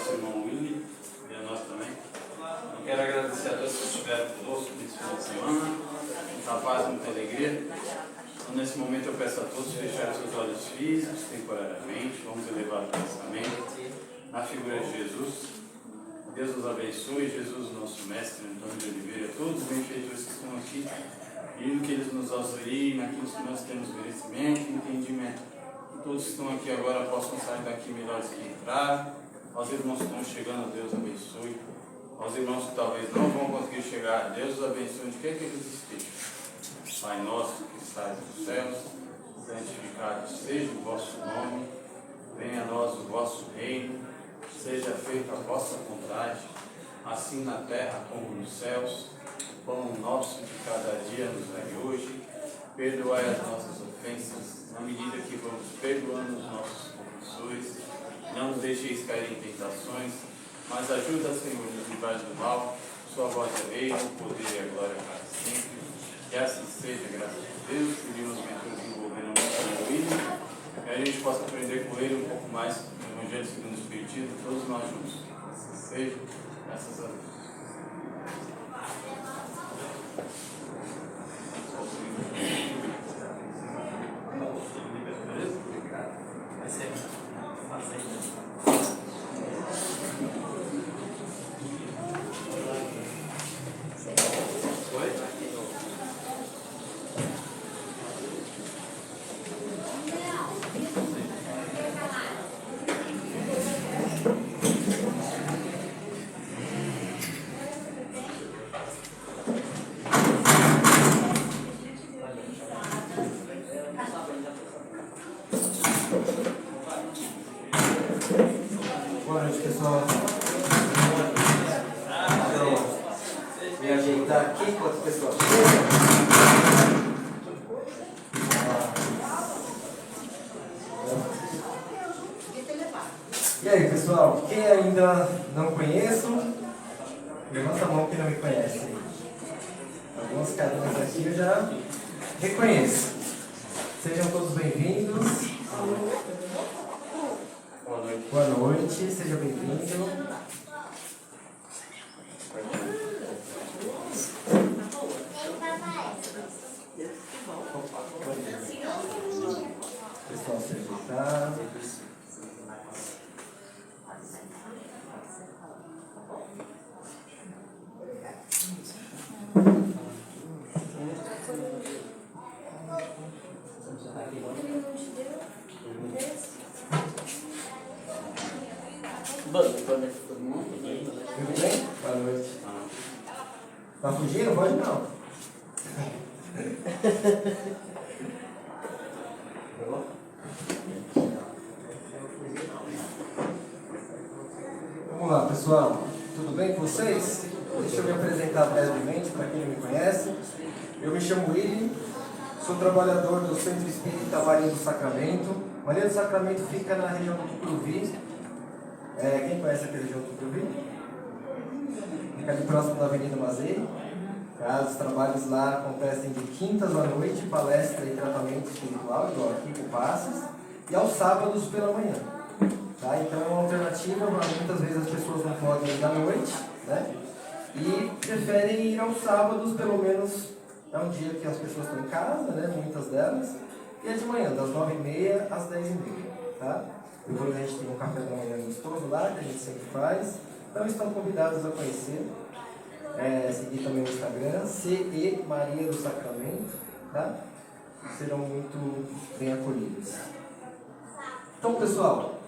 nosso irmão Willy e a nós também. Eu quero agradecer a Deus que estiveram conosco nesse final de semana, muita paz, muita alegria. Então, nesse momento eu peço a todos fecharem seus olhos físicos temporariamente, vamos elevar o pensamento na figura de Jesus. Deus nos abençoe, Jesus, nosso mestre Antônio de Oliveira, todos os benfeitores que estão aqui, pedindo que eles nos auxiliem naquilo que nós temos merecimento e entendimento. Que todos que estão aqui agora possam sair daqui melhores que entraram. Aos irmãos que estão chegando, Deus abençoe. Aos irmãos que talvez não vão conseguir chegar, Deus os abençoe onde quer que eles estejam. Pai nosso que estás nos céus, santificado seja o vosso nome, venha a nós o vosso reino, seja feita a vossa vontade, assim na terra como nos céus. O pão nosso de cada dia nos dai hoje, perdoai as nossas ofensas, na medida que vamos perdoando os nossos ofensores. Não nos deixeis cair em tentações, mas ajuda, Senhor, nos livrar do mal. Sua voz é reino, o poder e a glória para sempre. Que assim seja, graças a Deus. Pedimos que nos desenvolvendo no Espírito, que a gente possa aprender com ele um pouco mais no Evangelho segundo o Espiritismo, todos nós juntos. Assim seja, graças a Deus. Boa noite, pessoal. Me ajeitar aqui enquanto o pessoal chega. E aí, pessoal, quem ainda não conheço, levanta a mão quem não me conhece. Algumas carinhas aqui eu já reconheço. Sejam todos bem-vindos. Boa noite, seja bem-vindo. Pessoal, se ajeitar. Tudo bem? Boa noite. Tá fugindo? Pode não. Vamos lá, pessoal. Tudo bem com vocês? Deixa eu me apresentar brevemente para quem não me conhece. Eu me chamo Willy, sou trabalhador do Centro Espírita Maria do Sacramento. Maria do Sacramento fica na região do Tucuruvi. Quem conhece aqui a região do Tucuruvi? Fica ali próximo da Avenida Mazei. Os trabalhos lá acontecem de quintas à noite, palestra e tratamento espiritual, igual aqui com passes, e aos sábados pela manhã. Tá? Então é uma alternativa, mas muitas vezes as pessoas não podem ir à noite, né? E preferem ir aos sábados, pelo menos é um dia que as pessoas estão em casa, né? Muitas delas, e é de manhã, das 9h30 às 10h30. Tá? Depois a gente tem um café da manhã gostoso lá, que a gente sempre faz. Então estão convidados a conhecer. Seguir também o Instagram, CE Maria do Sacramento, tá? Serão muito bem acolhidos. Então, pessoal,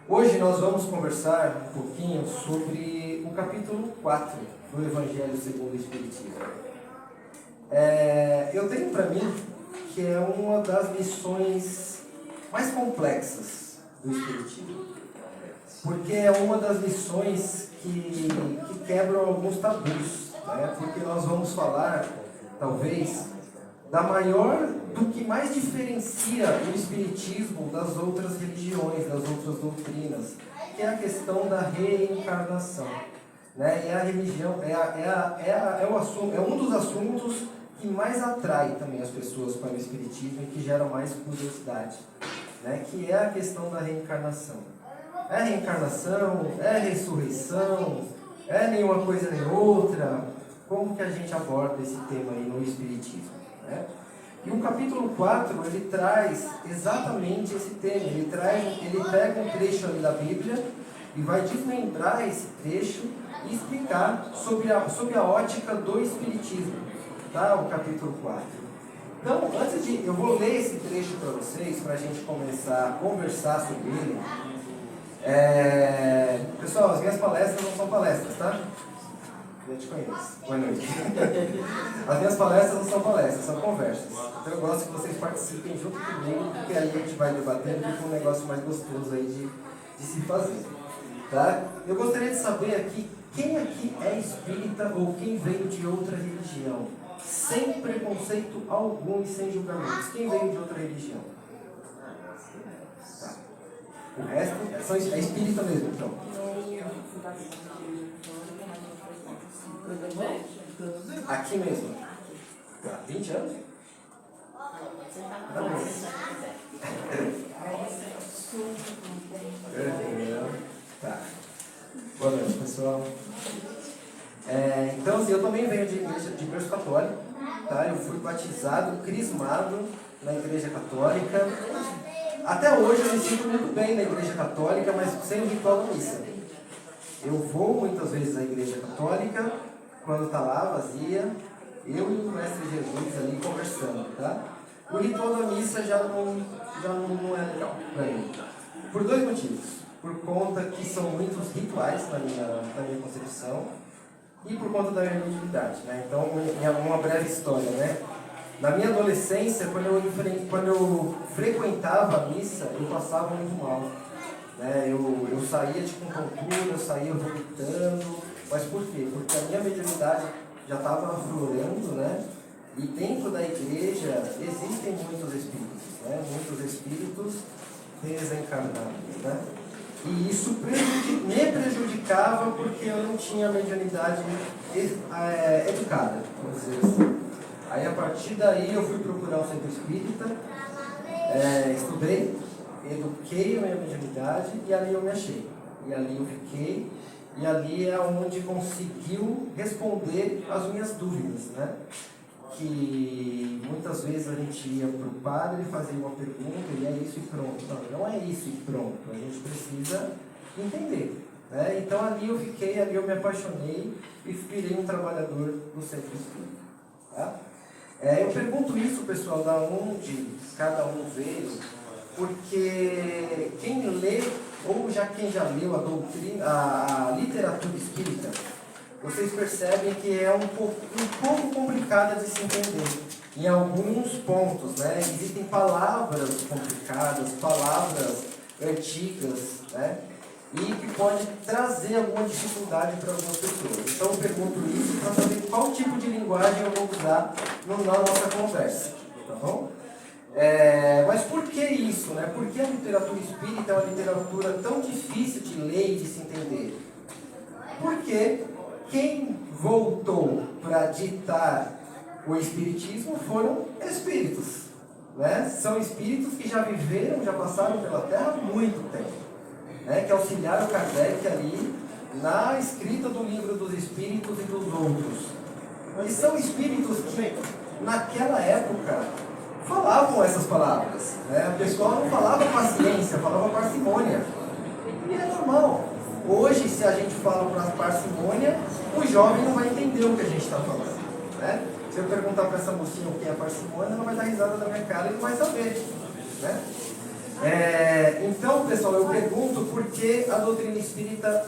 hoje nós vamos conversar um pouquinho sobre o capítulo 4 do Evangelho segundo o Espiritismo. Eu tenho para mim que é uma das missões mais complexas do Espiritismo, porque é uma das lições que quebram alguns tabus, né? Porque nós vamos falar, talvez, do que mais diferencia o Espiritismo das outras religiões, das outras doutrinas, que é a questão da reencarnação, né? E a religião é um dos assuntos que mais atrai também as pessoas para o Espiritismo e que gera mais curiosidade, né? Que é a questão da reencarnação. É reencarnação? É ressurreição? É nenhuma coisa nem outra? Como que a gente aborda esse tema aí no Espiritismo? Né? E o capítulo 4, ele traz exatamente esse tema. Ele pega um trecho ali da Bíblia e vai desmembrar esse trecho e explicar sobre a ótica do Espiritismo. Tá? O capítulo 4. Então, eu vou ler esse trecho para vocês, para a gente começar a conversar sobre ele. Pessoal, as minhas palestras não são palestras, tá? Eu te conheço. Boa noite. As minhas palestras não são palestras, são conversas. Então eu gosto que vocês participem junto comigo, porque aí a gente vai debatendo e fica um negócio mais gostoso aí de se fazer. Tá? Eu gostaria de saber aqui, quem aqui é espírita ou quem veio de outra religião? Sem preconceito algum e sem julgamentos. Quem veio de outra religião? Tá. O resto é espírita mesmo, então. Aqui mesmo. Há 20 anos? Tá. Boa noite, pessoal. Então, assim, eu também venho de berço católico, tá? Eu fui batizado, crismado na Igreja Católica. Até hoje eu me sinto muito bem na Igreja Católica, mas sem o ritual da missa. Eu vou muitas vezes à Igreja Católica, quando está lá vazia, eu e o Mestre Jesus ali conversando, tá? O ritual da missa já não é legal para mim. Por dois motivos. Por conta que são muitos rituais na minha concepção e por conta da minha mediunidade, né? Então, uma breve história, né? Na minha adolescência, quando eu frequentava a missa, eu passava muito mal. Né? Eu saía de compuntura, eu saía vomitando. Mas por quê? Porque a minha mediunidade já estava aflorando, né? E dentro da igreja existem muitos espíritos, né? Muitos espíritos desencarnados, né? E isso me prejudicava porque eu não tinha a mediunidade educada, vamos dizer assim. Aí a partir daí eu fui procurar um centro espírita, estudei, eduquei a minha mediunidade e ali eu me achei. E ali eu fiquei, e ali é onde conseguiu responder as minhas dúvidas, né? Que muitas vezes a gente ia para o padre e fazia uma pergunta e é isso e pronto. Não é isso e pronto, a gente precisa entender. Né? Então ali eu fiquei, ali eu me apaixonei e virei um trabalhador do centro espírita. Tá? Eu pergunto isso, pessoal, da onde cada um veio, porque quem lê, ou quem já leu a doutrina, a literatura espírita, vocês percebem que é um pouco complicada de se entender. Em alguns pontos, né? Existem palavras complicadas, palavras antigas, né? E que pode trazer alguma dificuldade para algumas pessoas. Então eu pergunto isso para saber qual tipo de linguagem eu vou usar na nossa conversa, tá bom? Mas por que isso, né? Por que a literatura espírita é uma literatura tão difícil de ler e de se entender? Porque quem voltou para ditar o espiritismo foram espíritos, né? São espíritos que já viveram, já passaram pela Terra há muito tempo, né? Que auxiliaram Kardec ali na escrita do livro dos espíritos e dos outros. E são espíritos que naquela época falavam essas palavras, né? O pessoal não falava paciência, falava parcimônia. E é normal. Hoje, se a gente fala para parcimônia, o jovem não vai entender o que a gente está falando, né? Se eu perguntar para essa mocinha o que é parcimônia, ela vai dar risada da minha cara e não vai saber, né? Então, pessoal, eu pergunto por que a doutrina espírita,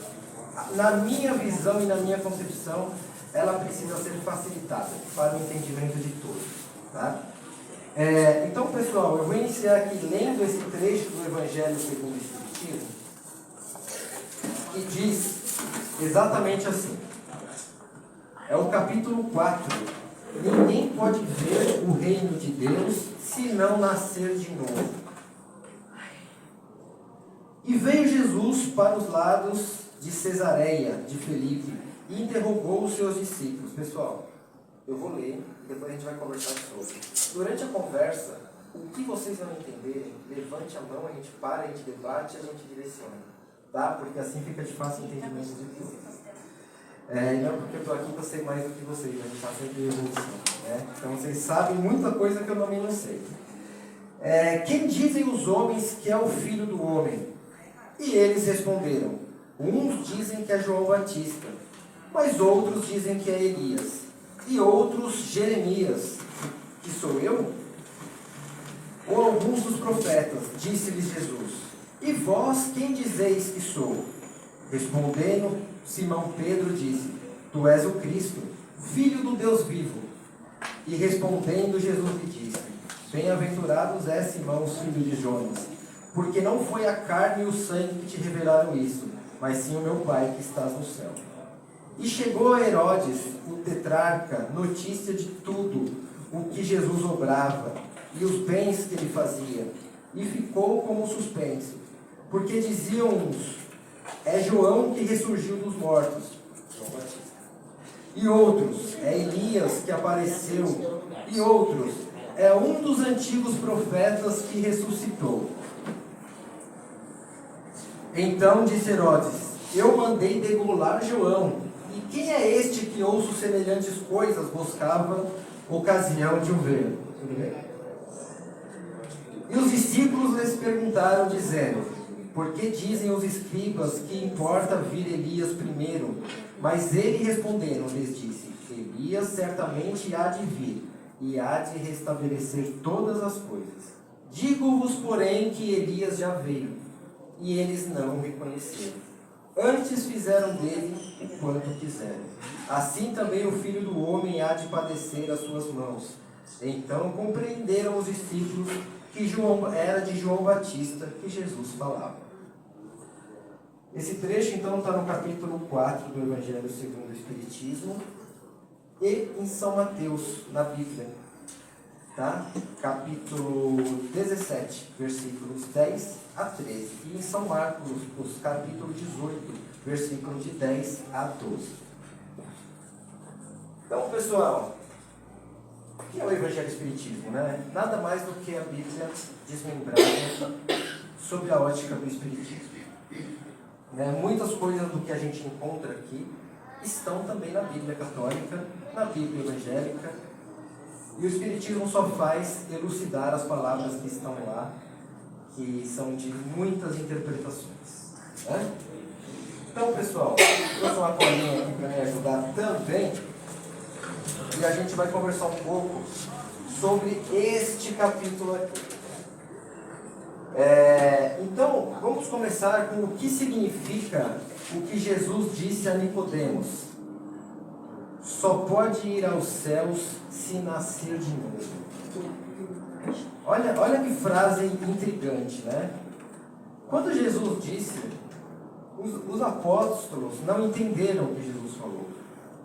na minha visão e na minha concepção, ela precisa ser facilitada para o entendimento de todos, tá? Então, pessoal, eu vou iniciar aqui lendo esse trecho do Evangelho segundo o Espiritismo, que diz exatamente assim. É o capítulo 4. Ninguém pode ver o reino de Deus se não nascer de novo. E veio Jesus para os lados de Cesareia, de Felipe, e interrogou os seus discípulos. Pessoal, eu vou ler e depois a gente vai conversar sobre. Durante a conversa, o que vocês não entenderem, levante a mão, a gente para, a gente debate, a gente direciona. tá? Porque assim fica de fácil entendimento de tudo. Não porque eu estou aqui para ser mais do que vocês, a gente está sempre em evolução, né? Então vocês sabem muita coisa que eu também não sei. Quem dizem os homens que é o Filho do Homem? E eles responderam: uns dizem que é João Batista, mas outros dizem que é Elias, e outros Jeremias, que sou eu? Ou alguns dos profetas, disse-lhes Jesus. E vós, quem dizeis que sou? Respondendo, Simão Pedro disse: Tu és o Cristo, Filho do Deus vivo. E respondendo, Jesus lhe disse: Bem-aventurados és, Simão, filho de Jonas, porque não foi a carne e o sangue que te revelaram isso, mas sim o meu Pai que estás no céu. E chegou a Herodes, o tetrarca, notícia de tudo o que Jesus obrava e os bens que ele fazia, e ficou como suspenso, porque diziam uns: é João que ressurgiu dos mortos, João Batista. E outros: é Elias que apareceu. E outros: é um dos antigos profetas que ressuscitou. Então disse Herodes: eu mandei degolar João, e quem é este que ouço semelhantes coisas? Buscava ocasião de o ver. Tudo bem? E os discípulos lhes perguntaram, dizendo: por que dizem os escribas que importa vir Elias primeiro? Mas ele respondendo lhes disse: Elias certamente há de vir, e há de restabelecer todas as coisas. Digo-vos, porém, que Elias já veio, e eles não o reconheceram. Antes fizeram dele o quanto quiseram. Assim também o Filho do Homem há de padecer às suas mãos. Então compreenderam os discípulos que João era de João Batista que Jesus falava. Esse trecho então está no capítulo 4 do Evangelho segundo o Espiritismo e em São Mateus, na Bíblia, tá? Capítulo 17, versículos 10 a 13, e em São Marcos, os capítulo 18, versículos de 10 a 12. Então, pessoal, o que é o Evangelho Espiritismo, né? Nada mais do que a Bíblia desmembrada sob a ótica do Espiritismo. Muitas coisas do que a gente encontra aqui estão também na Bíblia Católica, na Bíblia Evangélica, e o Espiritismo só faz elucidar as palavras que estão lá, que são de muitas interpretações. Né? Então, pessoal, eu sou uma colinha aqui para me ajudar também, e a gente vai conversar um pouco sobre este capítulo aqui. Então, vamos começar com o que significa o que Jesus disse a Nicodemos: só pode ir aos céus se nascer de novo. Olha que frase intrigante, né? Quando Jesus disse, os apóstolos não entenderam o que Jesus falou,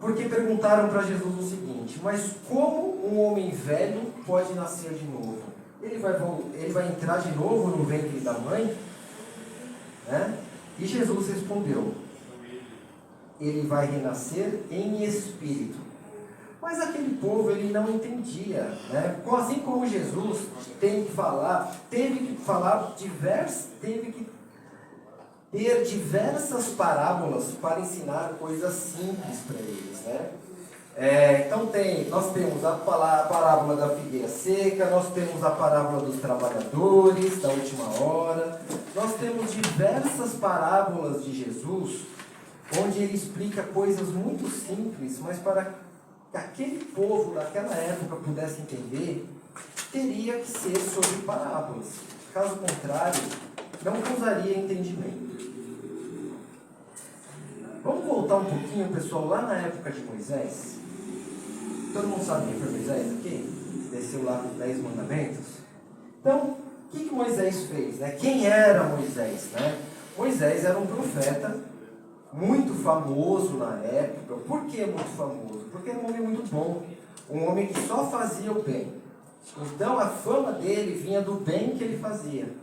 porque perguntaram para Jesus o seguinte: mas como um homem velho pode nascer de novo? Ele vai entrar de novo no ventre da mãe? Né? E Jesus respondeu: ele vai renascer em espírito. Mas aquele povo, ele não entendia, né? Assim como Jesus teve que ter diversas parábolas para ensinar coisas simples para eles, né? Nós temos a parábola da figueira seca, nós temos a parábola dos trabalhadores, da última hora, nós temos diversas parábolas de Jesus, onde ele explica coisas muito simples, mas para que aquele povo daquela época pudesse entender, teria que ser sobre parábolas. Caso contrário, não causaria entendimento. Vamos voltar um pouquinho, pessoal, lá na época de Moisés. Todo mundo sabe quem foi Moisés aqui? Desceu lá com os 10 mandamentos. Então, o que Moisés fez? Né? Quem era Moisés? Né? Moisés era um profeta muito famoso na época. Por que muito famoso? Porque era um homem muito bom. Um homem que só fazia o bem. Então, a fama dele vinha do bem que ele fazia.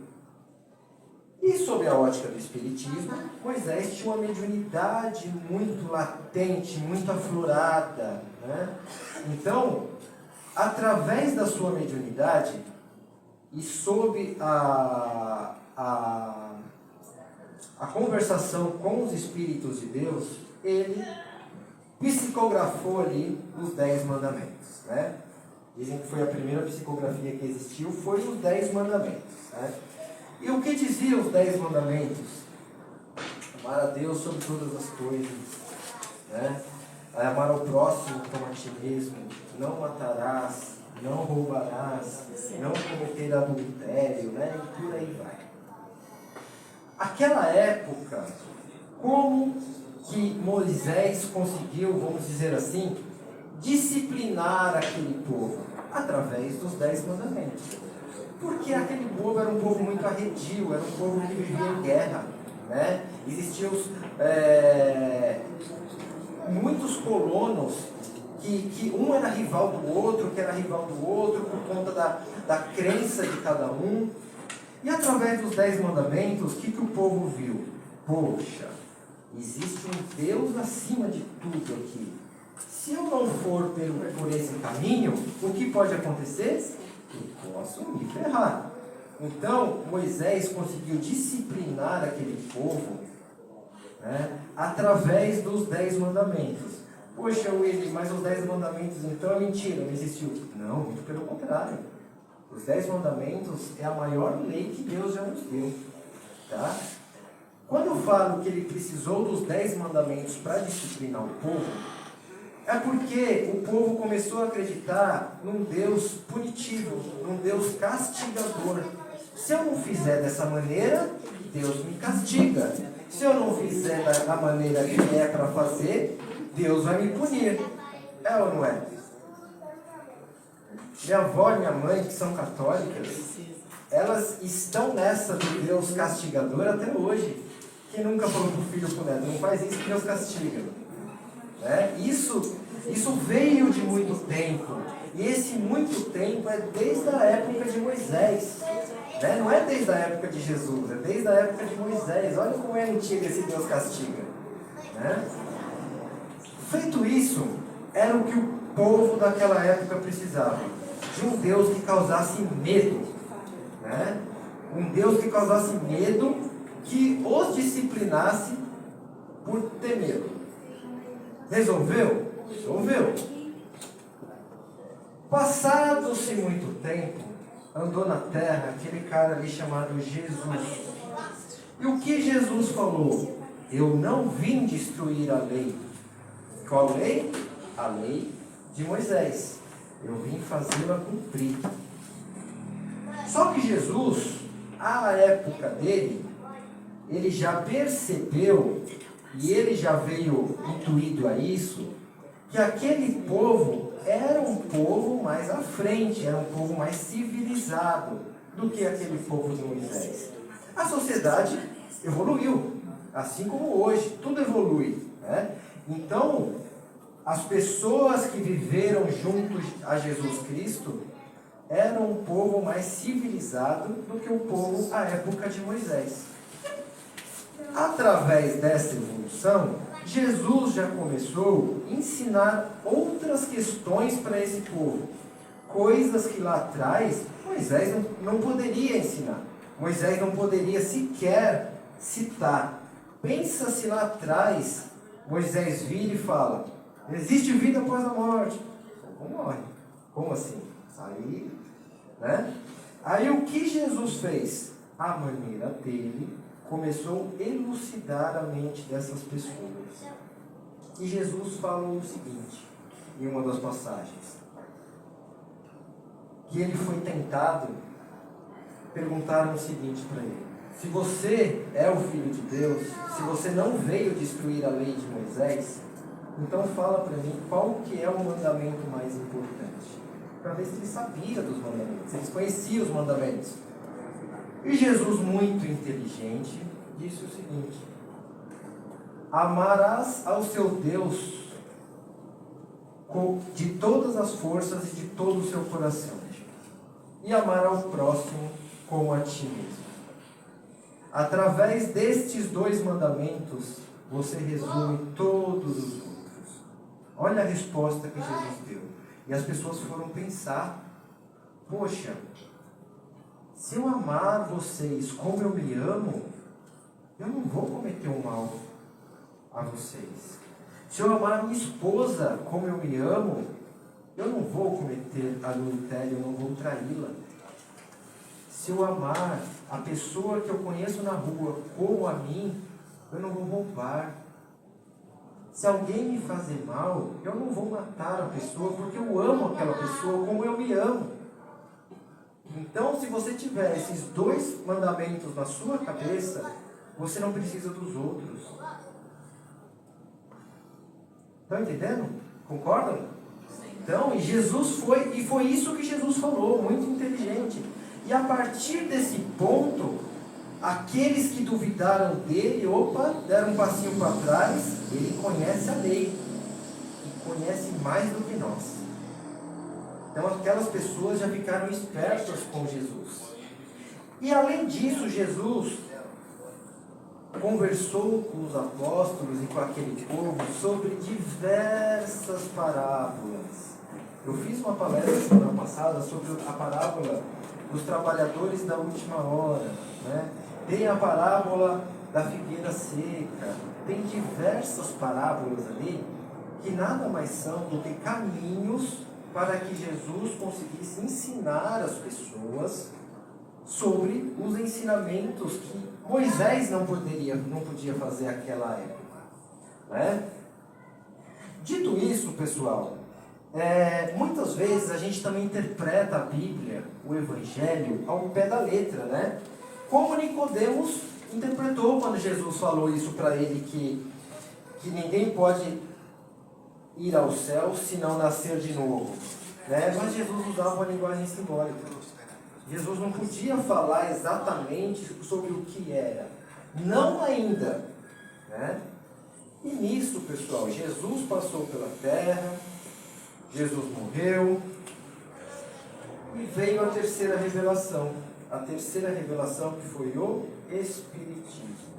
E sob a ótica do Espiritismo, Moisés tinha uma mediunidade muito latente, muito aflorada, né? Então, através da sua mediunidade e sob a conversação com os Espíritos de Deus, ele psicografou ali os 10 mandamentos, né? Dizem que foi a primeira psicografia que existiu, foi os 10 mandamentos, né? E o que diziam os 10 mandamentos? Amar a Deus sobre todas as coisas, né? Amar ao próximo como a ti mesmo, não matarás, não roubarás, não cometer adultério, né? E por aí vai. Aquela época, como que Moisés conseguiu, vamos dizer assim, disciplinar aquele povo? Através dos 10 mandamentos. Porque aquele povo era um povo muito arredio, era um povo que vivia em guerra, né? Existiam muitos colonos que um era rival do outro, que era rival do outro, por conta da crença de cada um. E através dos 10 mandamentos, o que o povo viu? Poxa, existe um Deus acima de tudo aqui. Se eu não for por esse caminho, o que pode acontecer? Eu posso me ferrar. Então, Moisés conseguiu disciplinar aquele povo, né, através dos 10 mandamentos. Poxa, Willy, mas os 10 mandamentos então é mentira, não existiu. Não, muito pelo contrário. Os 10 mandamentos é a maior lei que Deus já nos deu. Tá? Quando eu falo que ele precisou dos 10 mandamentos para disciplinar o povo, é porque o povo começou a acreditar num Deus punitivo, num Deus castigador. Se eu não fizer dessa maneira, Deus me castiga. Se eu não fizer da maneira que é para fazer, Deus vai me punir. É ou não é? Minha avó e minha mãe, que são católicas, elas estão nessa de Deus castigador até hoje. Quem nunca falou pro filho, pro neto, não faz isso que Deus castiga. Né? Isso veio de muito tempo. E esse muito tempo é desde a época de Moisés. Né? Não é desde a época de Jesus, é desde a época de Moisés. Olha como é antigo esse Deus castiga. Né? Feito isso, era o que o povo daquela época precisava. De um Deus que causasse medo. Né? Um Deus que causasse medo, que os disciplinasse por ter medo. Resolveu? Resolveu. Passado-se muito tempo, andou na terra aquele cara ali chamado Jesus. E o que Jesus falou? Eu não vim destruir a lei. Qual lei? A lei de Moisés. Eu vim fazê-la cumprir. Só que Jesus, à época dele, ele já percebeu, e ele já veio intuído a isso, que aquele povo era um povo mais à frente, era um povo mais civilizado do que aquele povo de Moisés. A sociedade evoluiu, assim como hoje, tudo evolui. Né? Então, as pessoas que viveram junto a Jesus Cristo eram um povo mais civilizado do que o povo à época de Moisés. Através dessa evolução, Jesus já começou a ensinar outras questões para esse povo. Coisas que lá atrás Moisés não poderia ensinar. Moisés não poderia sequer citar. Pensa se lá atrás Moisés vira e fala: existe vida após a morte. Como morre? Como assim? Aí, né? Aí o que Jesus fez? A maneira dele começou a elucidar a mente dessas pessoas. E Jesus falou o seguinte, em uma das passagens, que ele foi tentado, perguntaram o seguinte para ele: se você é o Filho de Deus, se você não veio destruir a lei de Moisés, então fala para mim qual que é o mandamento mais importante. Para ver se ele sabia dos mandamentos, se eles conheciam os mandamentos. E Jesus, muito inteligente, disse o seguinte: amarás ao seu Deus de todas as forças e de todo o seu coração, e amar ao próximo como a ti mesmo. Através destes 2 mandamentos, você resume todos os outros. Olha a resposta que Jesus deu. E as pessoas foram pensar: poxa, se eu amar vocês como eu me amo, eu não vou cometer um mal a vocês. Se eu amar a minha esposa como eu me amo, eu não vou cometer adultério, eu não vou traí-la. Se eu amar a pessoa que eu conheço na rua como a mim, eu não vou roubar. Se alguém me fazer mal, eu não vou matar a pessoa, porque eu amo aquela pessoa como eu me amo. Então, se você tiver esses 2 mandamentos na sua cabeça, você não precisa dos outros. Estão entendendo? Concordam? Então, foi isso que Jesus falou, muito inteligente. E a partir desse ponto, aqueles que duvidaram dele, deram um passinho para trás. Ele conhece a lei e conhece mais do que nós. Então aquelas pessoas já ficaram espertas com Jesus. E além disso, Jesus conversou com os apóstolos e com aquele povo sobre diversas parábolas. Eu fiz uma palestra semana passada sobre a parábola dos trabalhadores da última hora, né? Tem a parábola da figueira seca, tem diversas parábolas ali que nada mais são do que caminhos para que Jesus conseguisse ensinar as pessoas sobre os ensinamentos que Moisés não podia fazer naquela época, né? Dito isso, pessoal, muitas vezes a gente também interpreta a Bíblia, o Evangelho, ao pé da letra, né? Como Nicodemos interpretou quando Jesus falou isso para ele, que ninguém pode ir ao céu se não nascer de novo, né? Mas Jesus usava uma linguagem simbólica. Jesus não podia falar exatamente sobre o que era, não ainda, né? E nisso, pessoal, Jesus passou pela terra, Jesus morreu e veio a terceira revelação. A terceira revelação, que foi o Espiritismo,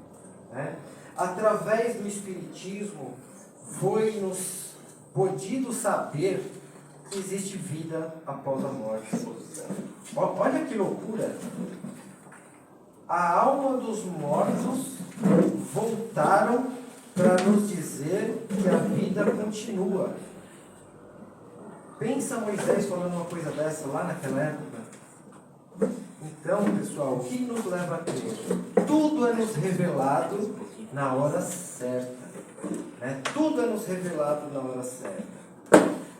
né? Através do Espiritismo foi-nos podido saber que existe vida após a morte. Olha que loucura! A alma dos mortos voltaram para nos dizer que a vida continua. Pensa Moisés falando uma coisa dessa lá naquela época. Então, pessoal, o que nos leva a crer? Tudo é nos revelado na hora certa, né? Tudo é nos revelado na hora certa.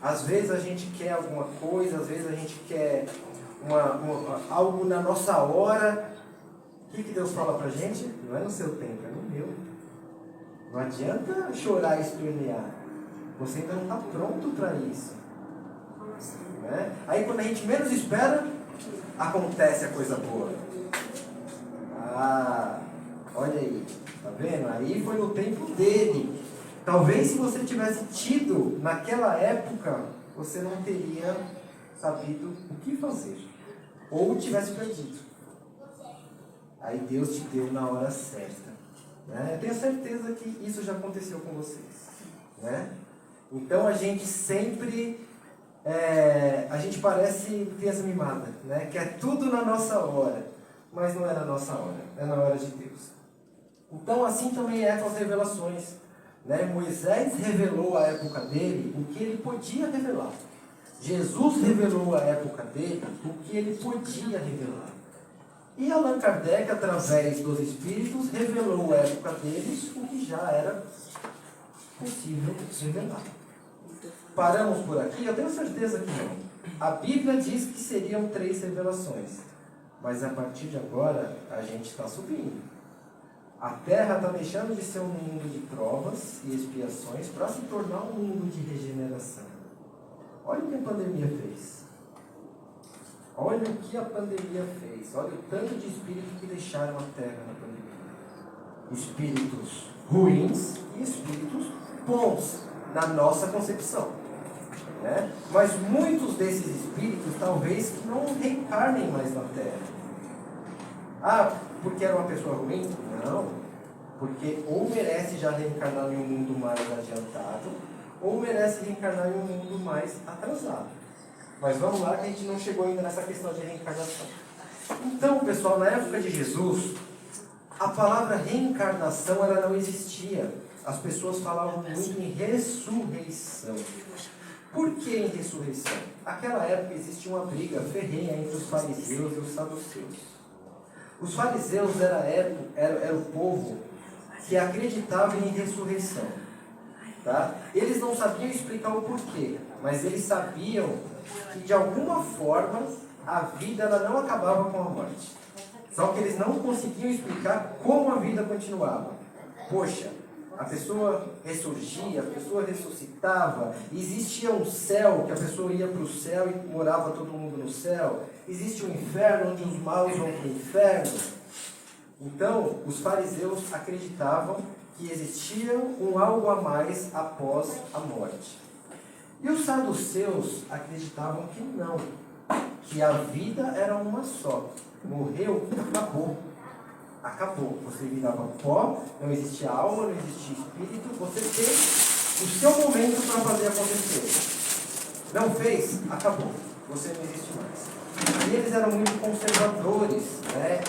Às vezes a gente quer alguma coisa, às vezes a gente quer algo na nossa hora. O que Deus fala pra gente? Não é no seu tempo, é no meu. Não adianta chorar e espernear. Você ainda não está pronto para isso, né? Aí quando a gente menos espera, acontece a coisa boa. Olha aí, tá vendo? Aí foi no tempo dele. Talvez se você tivesse tido naquela época, você não teria sabido o que fazer, ou tivesse perdido. Aí Deus te deu na hora certa, né? Eu tenho certeza que isso já aconteceu com vocês, né? Então a gente sempre a gente parece criança mimada, né? Que é tudo na nossa hora, mas não é na nossa hora, é na hora de Deus. Então assim também é com as revelações, né? Moisés revelou à época dele o que ele podia revelar. Jesus revelou à época dele o que ele podia revelar. E Allan Kardec, através dos Espíritos, revelou à época deles o que já era possível revelar. Paramos por aqui? Eu tenho certeza que não. A Bíblia diz que seriam 3 revelações, mas a partir de agora a gente está subindo. A Terra está deixando de ser um mundo de provas e expiações para se tornar um mundo de regeneração. Olha o que a pandemia fez. Olha o que a pandemia fez. Olha o tanto de espíritos que deixaram a Terra na pandemia. Espíritos ruins e espíritos bons, na nossa concepção, né? Mas muitos desses espíritos talvez que não reencarnem mais na Terra. Porque era uma pessoa ruim? Não. Porque ou merece já reencarnar em um mundo mais adiantado, ou merece reencarnar em um mundo mais atrasado. Mas vamos lá que a gente não chegou ainda nessa questão de reencarnação. Então, pessoal, na época de Jesus, a palavra reencarnação ela não existia. As pessoas falavam muito em ressurreição. Por que em ressurreição? Naquela época existia uma briga ferrenha entre os fariseus e os saduceus. Os fariseus era o povo que acreditava em ressurreição. Tá? Eles não sabiam explicar o porquê, mas eles sabiam que de alguma forma a vida ela não acabava com a morte. Só que eles não conseguiam explicar como a vida continuava. Poxa, a pessoa ressurgia, a pessoa ressuscitava, existia um céu, que a pessoa ia para o céu e morava todo mundo no céu, existe um inferno onde os maus vão para o inferno. Então, os fariseus acreditavam que existia um algo a mais após a morte. E os saduceus acreditavam que não, que a vida era uma só. Morreu, acabou. Acabou. Você virava pó, não existia alma, não existia espírito, você tem o seu momento para fazer acontecer. Não fez? Acabou. Você não existe mais. E eles eram muito conservadores, né?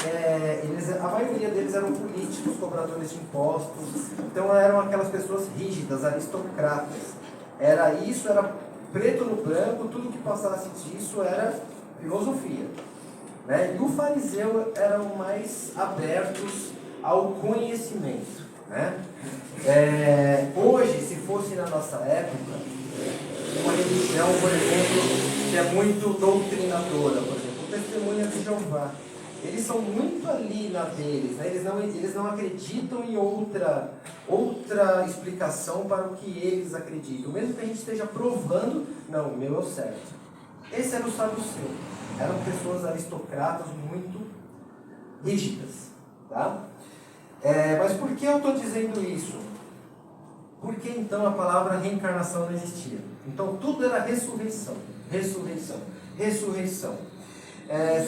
A maioria deles eram políticos, cobradores de impostos, então eram aquelas pessoas rígidas, aristocratas. Era preto no branco, tudo que passasse disso era filosofia. Né? E o fariseu eram mais abertos ao conhecimento. Né? Hoje, se fosse na nossa época, uma religião, por exemplo, que é muito doutrinadora, por exemplo, o Testemunha de Jeová, eles são muito ali na deles, né? Eles não acreditam em outra explicação para o que eles acreditam, mesmo que a gente esteja provando, não, o meu é o certo. Esse era o saduceu. Eram pessoas aristocratas muito rígidas. Tá? Mas por que eu estou dizendo isso? Porque então a palavra reencarnação não existia. Então tudo era ressurreição. Ressurreição. Ressurreição.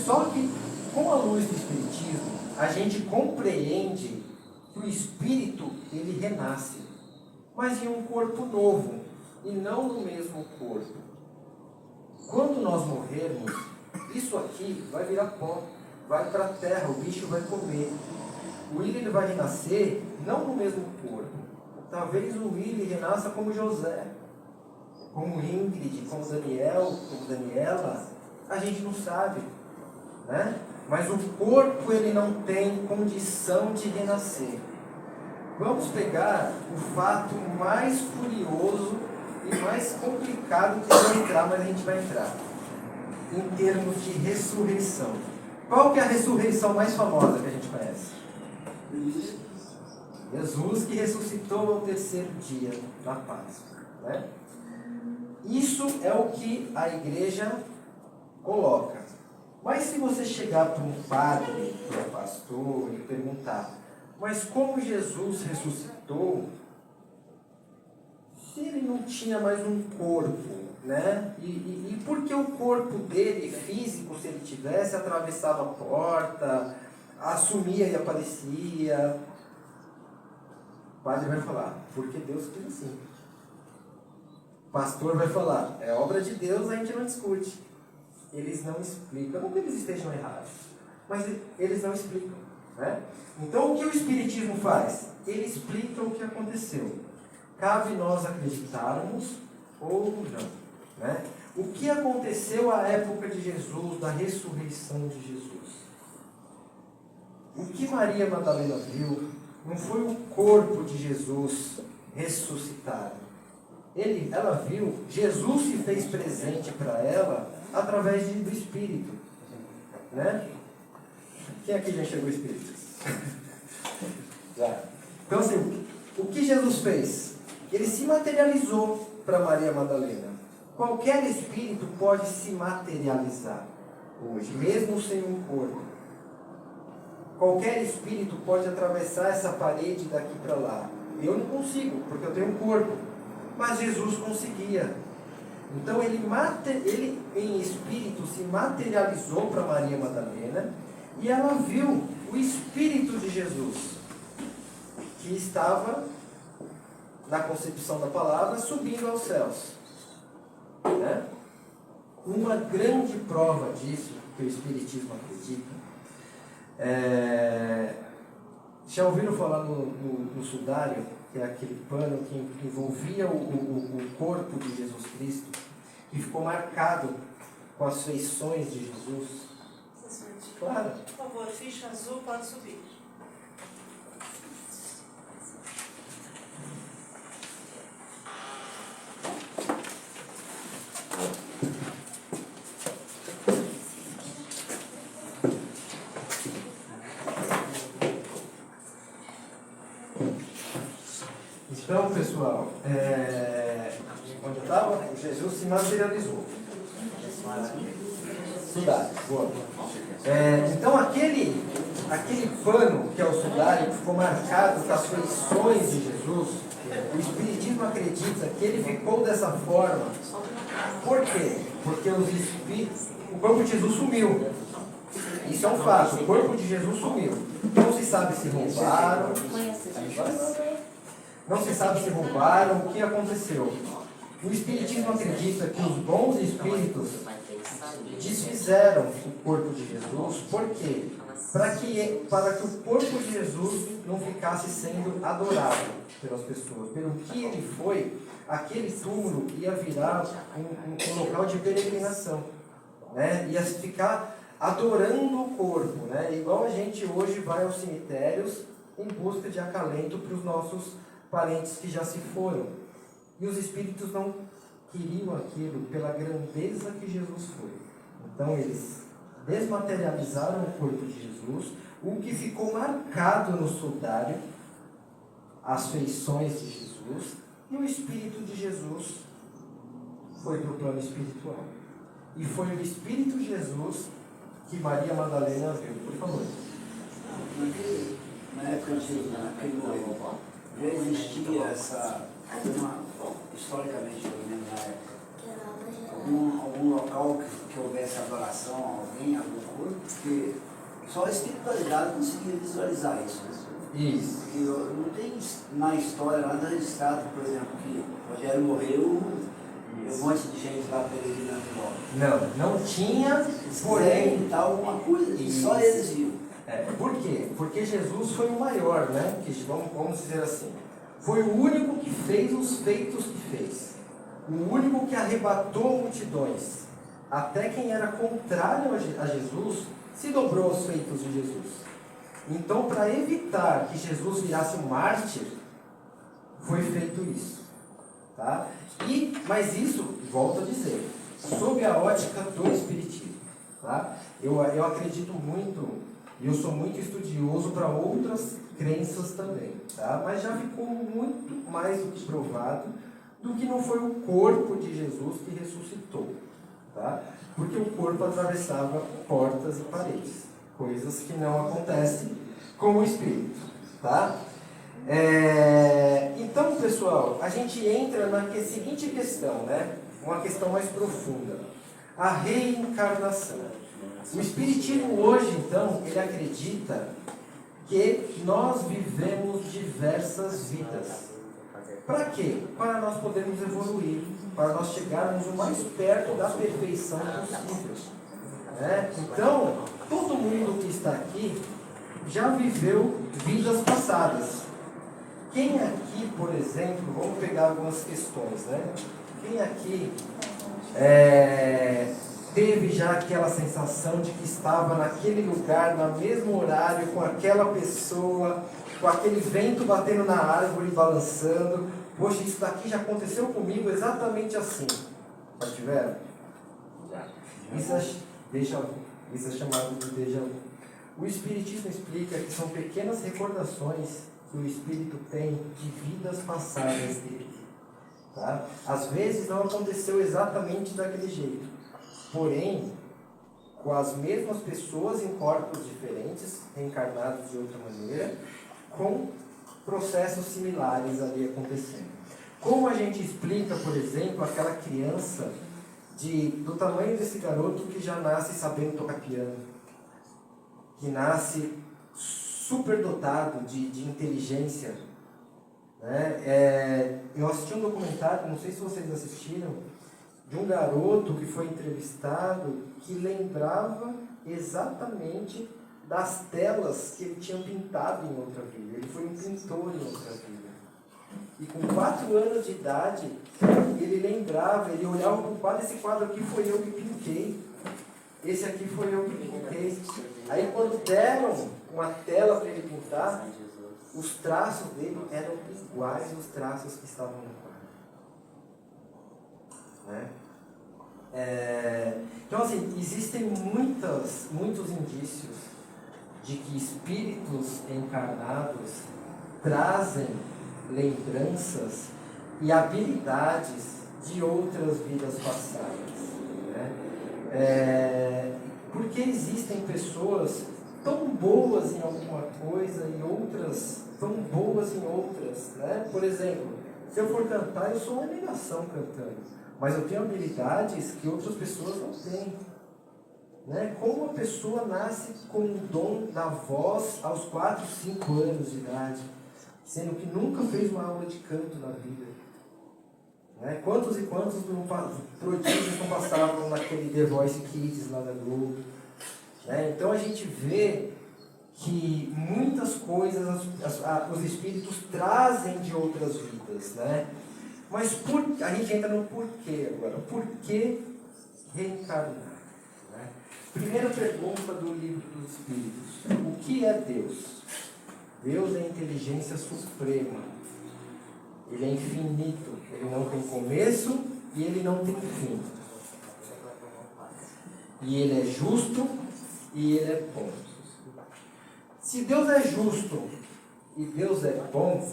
Só que com a luz do Espiritismo, a gente compreende que o Espírito ele renasce, mas em um corpo novo e não no mesmo corpo. Quando nós morrermos, isso aqui vai virar pó, vai para a terra, o bicho vai comer. O Willy ele vai renascer não no mesmo corpo. Talvez o Willy renasça como José, como Ingrid, como Daniel, como Daniela. A gente não sabe, né? Mas o corpo ele não tem condição de renascer. Vamos pegar o fato mais curioso e mais complicado que vai entrar, mas a gente vai entrar. Em termos de ressurreição. Qual que é a ressurreição mais famosa que a gente conhece? Jesus que ressuscitou ao terceiro dia na Páscoa. Né? Isso é o que a igreja coloca. Mas se você chegar para um padre, para um pastor e perguntar, mas como Jesus ressuscitou, se ele não tinha mais um corpo, né? E por que o corpo dele, físico, se ele tivesse, atravessava a porta, assumia e aparecia? O padre vai falar, porque Deus fez assim. O pastor vai falar, é obra de Deus, a gente não discute. Eles não explicam, não que eles estejam errados, mas eles não explicam. Né? Então o que o Espiritismo faz? Ele explica o que aconteceu. Cabe nós acreditarmos ou não. Né? O que aconteceu à época de Jesus, da ressurreição de Jesus? O que Maria Madalena viu não foi o corpo de Jesus ressuscitado. Ela viu, Jesus se fez presente para ela através do Espírito. Né? Quem aqui já enxergou o Espírito? Já. Então assim, o que Jesus fez? Ele se materializou para Maria Madalena. Qualquer espírito pode se materializar hoje, mesmo sem um corpo. Qualquer espírito pode atravessar essa parede daqui para lá. Eu não consigo, porque eu tenho um corpo. Mas Jesus conseguia. Então ele em espírito se materializou para Maria Madalena e ela viu o Espírito de Jesus, que estava na concepção da palavra, subindo aos céus. Né? Uma grande prova disso, que o Espiritismo acredita, Já ouviram falar no sudário, que é aquele pano que envolvia o corpo de Jesus Cristo e ficou marcado com as feições de Jesus? Claro. Por favor, ficha azul, pode subir. Então, pessoal, onde eu estava? Jesus se materializou. Sudário, boa. Então, aquele pano que é o sudário, que ficou marcado com as feições de Jesus, o Espiritismo acredita que ele ficou dessa forma. Por quê? Porque o corpo de Jesus sumiu. Isso é um fato, o corpo de Jesus sumiu. Não se sabe se roubaram. Não se sabe se roubaram, o que aconteceu. O Espiritismo acredita que os bons espíritos desfizeram o corpo de Jesus. Por quê? Para que o corpo de Jesus não ficasse sendo adorado pelas pessoas. Pelo que ele foi, aquele túmulo ia virar um local de peregrinação, né? Ia ficar adorando o corpo, né? Igual a gente hoje vai aos cemitérios em busca de acalento para os nossos parentes que já se foram. E os espíritos não queriam aquilo pela grandeza que Jesus foi. Então eles desmaterializaram o corpo de Jesus, o que ficou marcado no sudário, as feições de Jesus, e o Espírito de Jesus foi para o plano espiritual. E foi o Espírito de Jesus que Maria Madalena viu. Por favor. Na época de Jesus, naquele momento, já existia historicamente, pelo menos na época, algum local que houvesse adoração a alguém, algum corpo, porque só a espiritualidade conseguia visualizar isso. Isso. Porque não tem na história nada registrado, por exemplo, que Rogério morreu e um monte de gente lá peregrinando em volta. Não tinha, porém... alguma coisa que só eles viam. Por quê? Porque Jesus foi o maior, né? Vamos dizer assim. Foi o único que fez os feitos que fez. O único que arrebatou multidões. Até quem era contrário a Jesus se dobrou aos feitos de Jesus. Então, para evitar que Jesus virasse um mártir, foi feito isso. Tá? Mas isso, volto a dizer, sob a ótica do Espiritismo. Tá? Eu acredito muito, e eu sou muito estudioso para outras crenças também. Tá? Mas já ficou muito mais do que provado do que não foi o corpo de Jesus que ressuscitou. Tá? Porque o corpo atravessava portas e paredes. Coisas que não acontecem com o Espírito. Tá? Então, pessoal, a gente entra na seguinte questão, né? Uma questão mais profunda. A reencarnação. O Espiritismo hoje, então, ele acredita que nós vivemos diversas vidas. Para quê? Para nós podermos evoluir, para nós chegarmos o mais perto da perfeição possível. Né? Então, todo mundo que está aqui já viveu vidas passadas. Quem aqui, por exemplo, vamos pegar algumas questões, né? Quem aqui teve já aquela sensação de que estava naquele lugar, no mesmo horário, com aquela pessoa, com aquele vento batendo na árvore, balançando? Poxa, isso daqui já aconteceu comigo exatamente assim. Já tiveram? Isso é chamado de déjà vu. O Espiritismo explica que são pequenas recordações que o Espírito tem de vidas passadas dele. Tá? Às vezes não aconteceu exatamente daquele jeito, porém, com as mesmas pessoas em corpos diferentes, reencarnados de outra maneira, com processos similares ali acontecendo. Como a gente explica, por exemplo, aquela criança do tamanho desse garoto que já nasce sabendo tocar piano, que nasce superdotado de inteligência, né? Eu assisti um documentário, não sei se vocês assistiram, de um garoto que foi entrevistado que lembrava exatamente das telas que ele tinha pintado em outra vida. Ele foi um pintor em outra vida. E com 4 anos de idade, ele lembrava, ele olhava para o quadro, esse quadro aqui foi eu que pintei. Esse aqui foi eu que pintei. Aí quando deram uma tela para ele pintar, os traços dele eram iguais aos traços que estavam no quadro. Né? Então assim, existem muitos indícios de que espíritos encarnados trazem lembranças e habilidades de outras vidas passadas. Né? Porque existem pessoas tão boas em alguma coisa e outras tão boas em outras. Né? Por exemplo, se eu for cantar, eu sou uma negação cantando, mas eu tenho habilidades que outras pessoas não têm. Né? Como uma pessoa nasce com o dom da voz aos 4, 5 anos de idade, sendo que nunca fez uma aula de canto na vida. Né? Quantos e quantos prodígios não passavam naquele The Voice Kids lá da Globo? Né? Então a gente vê que muitas coisas os espíritos trazem de outras vidas. Né? Mas a gente entra no porquê agora. Por que reencarnar? Né? Primeira pergunta do Livro dos Espíritos. O que é Deus? Deus é a inteligência suprema. Ele é infinito. Ele não tem começo e ele não tem fim. E ele é justo e ele é bom. Se Deus é justo e Deus é bom,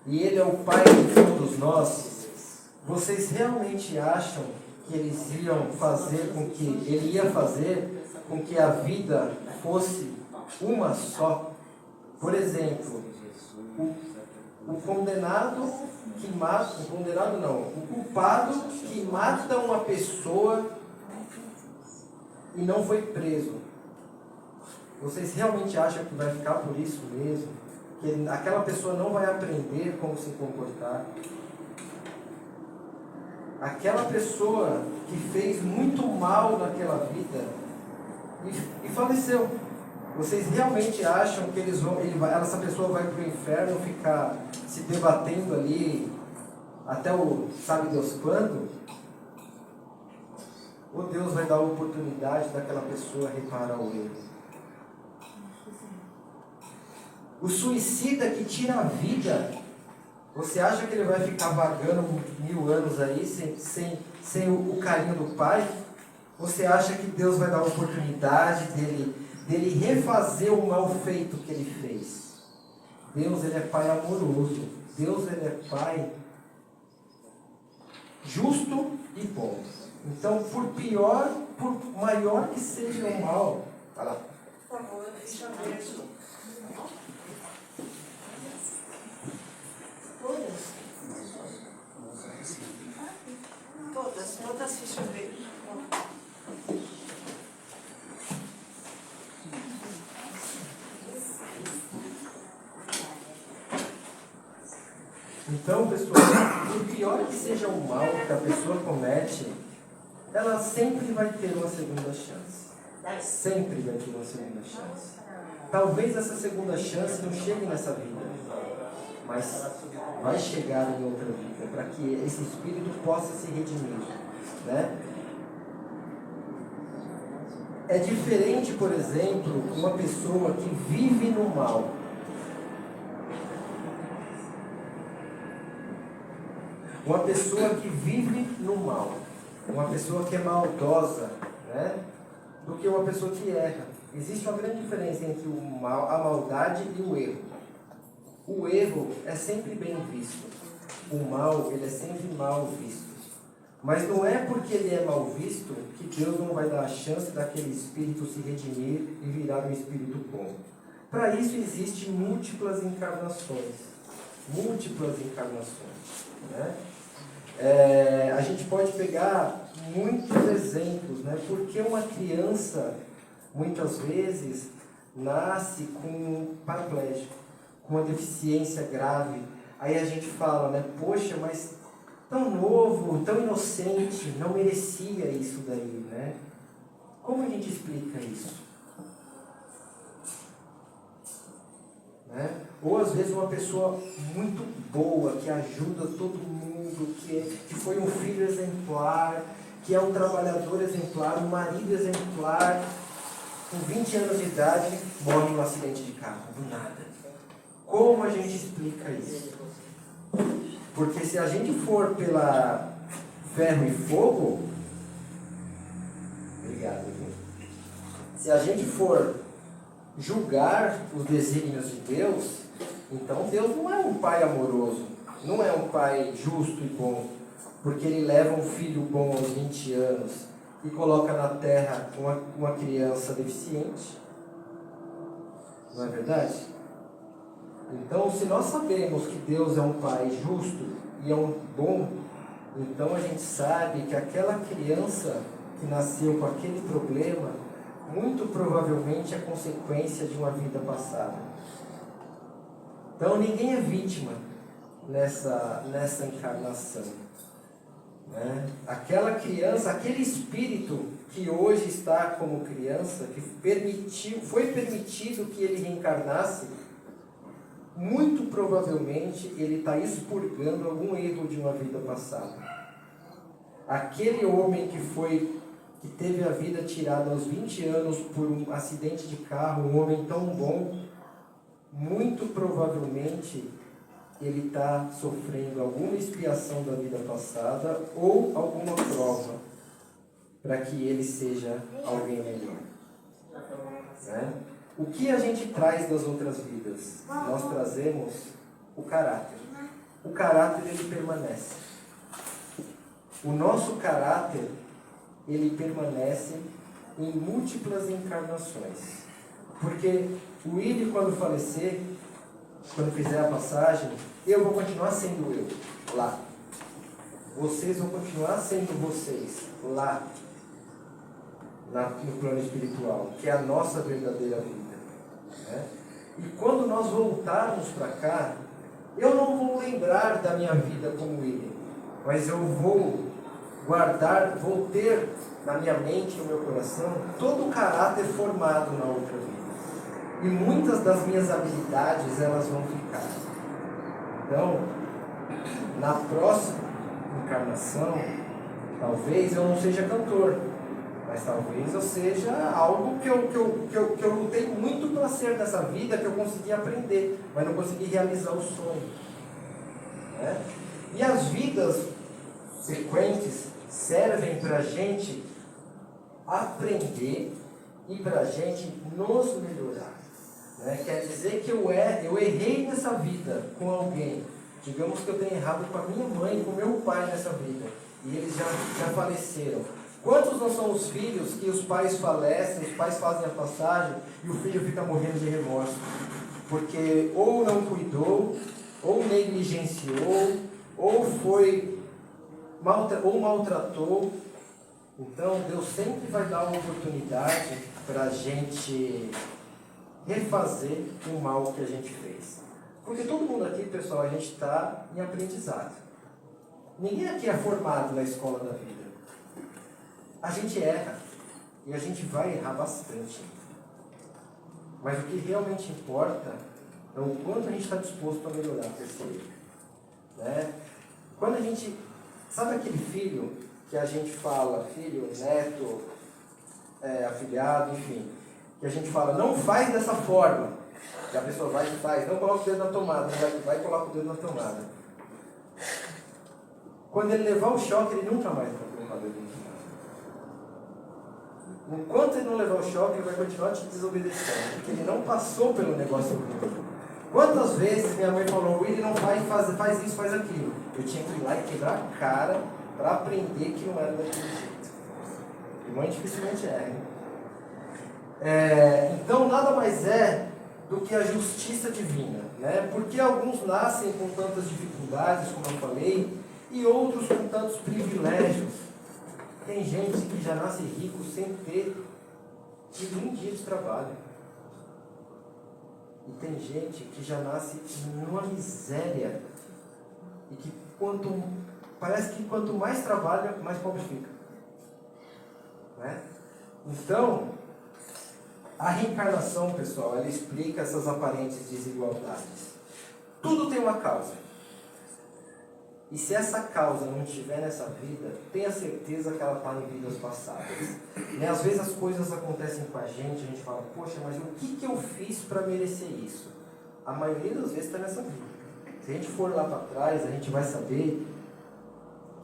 e ele é o Pai de todos nós, vocês realmente acham que ele ia fazer com que a vida fosse uma só? Por exemplo, o condenado que mata, o culpado que mata uma pessoa e não foi preso. Vocês realmente acham que vai ficar por isso mesmo? Que aquela pessoa não vai aprender como se comportar? Aquela pessoa que fez muito mal naquela vida e faleceu. Vocês realmente acham que essa pessoa vai para o inferno ficar se debatendo ali até o sabe Deus quando? Ou Deus vai dar a oportunidade daquela pessoa reparar o erro? O suicida que tira a vida, você acha que ele vai ficar vagando 1000 anos aí sem o carinho do Pai? Você acha que Deus vai dar a oportunidade dele refazer o mal feito que ele fez? Deus, ele é Pai amoroso. Deus, ele é Pai justo e bom. Então, por maior que seja o mal... Vai lá. Por favor, ficha verde. Todas fichas verdes. Então, pessoal, por pior que seja o mal que a pessoa comete, ela sempre vai ter uma segunda chance. Sempre vai ter uma segunda chance. Talvez essa segunda chance não chegue nessa vida, mas vai chegar em outra vida, para que esse espírito possa se redimir. Né? É diferente, por exemplo, uma pessoa que vive no mal. Uma pessoa que vive no mal, uma pessoa que é maldosa, né? Do que uma pessoa que erra. Existe uma grande diferença entre a maldade e o erro. O erro é sempre bem visto. O mal, ele é sempre mal visto. Mas não é porque ele é mal visto que Deus não vai dar a chance daquele espírito se redimir e virar um espírito bom. Para isso existem múltiplas encarnações. Múltiplas encarnações. Né? A gente pode pegar muitos exemplos, né? Porque uma criança, muitas vezes, nasce com um paraplégico, com uma deficiência grave. Aí a gente fala, né? Poxa, mas tão novo, tão inocente, não merecia isso daí, né? Como a gente explica isso? ou às vezes uma pessoa muito boa, que ajuda todo mundo, que foi um filho exemplar, que é um trabalhador exemplar, um marido exemplar, com 20 anos de idade, morre num acidente de carro, do nada. Como a gente explica isso? Porque se a gente for pela ferro e fogo, obrigado, viu? Se a gente for julgar os desígnios de Deus, então Deus não é um pai amoroso, não é um pai justo e bom, porque ele leva um filho bom aos 20 anos e coloca na terra uma criança deficiente. Não é verdade? Então, se nós sabemos que Deus é um pai justo e é um bom, então a gente sabe que aquela criança que nasceu com aquele problema, muito provavelmente é consequência de uma vida passada. Então, ninguém é vítima nessa encarnação. Né? Aquela criança, aquele espírito que hoje está como criança, que foi permitido que ele reencarnasse, muito provavelmente ele está expurgando algum erro de uma vida passada. Aquele homem que teve a vida tirada aos 20 anos por um acidente de carro, um homem tão bom, muito provavelmente ele está sofrendo alguma expiação da vida passada ou alguma prova para que ele seja alguém melhor. Né? O que a gente traz das outras vidas? Nós trazemos o caráter. O caráter, ele permanece. O nosso caráter, ele permanece em múltiplas encarnações. Porque o Willi, quando falecer, quando fizer a passagem, eu vou continuar sendo eu, lá. Vocês vão continuar sendo vocês, lá. No plano espiritual, que é a nossa verdadeira vida. Né? E quando nós voltarmos para cá, eu não vou lembrar da minha vida como ele, mas eu vou guardar, vou ter na minha mente, no meu coração, todo o caráter formado na outra vida. E muitas das minhas habilidades, elas vão ficar. Então, na próxima encarnação, talvez eu não seja cantor, mas talvez eu seja algo que eu lutei muito para ser nessa vida, que eu consegui aprender, mas não consegui realizar o sonho. Né? E as vidas sequentes servem para a gente aprender e para a gente nos melhorar. Né? Quer dizer que eu errei nessa vida com alguém. Digamos que eu tenha errado com a minha mãe e com o meu pai nessa vida, e eles já faleceram. Quantos não são os filhos que os pais falecem, os pais fazem a passagem e o filho fica morrendo de remorso? Porque ou não cuidou, ou negligenciou, ou maltratou. Então Deus sempre vai dar uma oportunidade para a gente refazer o mal que a gente fez. Porque todo mundo aqui, pessoal, a gente está em aprendizado. Ninguém aqui é formado na escola da vida. A gente erra, e a gente vai errar bastante. Mas o que realmente importa é o quanto a gente está disposto a melhorar esse erro. Né? Quando a gente... Sabe aquele filho que a gente fala, filho, neto, afilhado, enfim, que a gente fala, não faz dessa forma. E a pessoa vai e faz, não coloca o dedo na tomada, vai e coloca o dedo na tomada. Quando ele levar o choque, ele nunca mais vai colocar o dedo na tomada. Enquanto ele não levar o choque, ele vai continuar te desobedecendo, porque ele não passou pelo negócio ruim. Quantas vezes minha mãe falou, Willi, não faz isso, faz aquilo. Eu tinha que ir lá e quebrar a cara para aprender que não era daquele jeito. E mãe dificilmente erra. Então, nada mais é do que a justiça divina. Né? Porque alguns nascem com tantas dificuldades, como eu falei, e outros com tantos privilégios. Tem gente que já nasce rico sem ter tido um dia de trabalho. E tem gente que já nasce numa miséria. E que parece que quanto mais trabalha, mais pobre fica. Né? Então, A reencarnação, pessoal, ela explica essas aparentes desigualdades. Tudo tem uma causa. E se essa causa não estiver nessa vida, tenha certeza que ela está em vidas passadas. Né? Às vezes as coisas acontecem com a gente fala, poxa, mas o que eu fiz para merecer isso? A maioria das vezes está nessa vida. Se a gente for lá para trás, a gente vai saber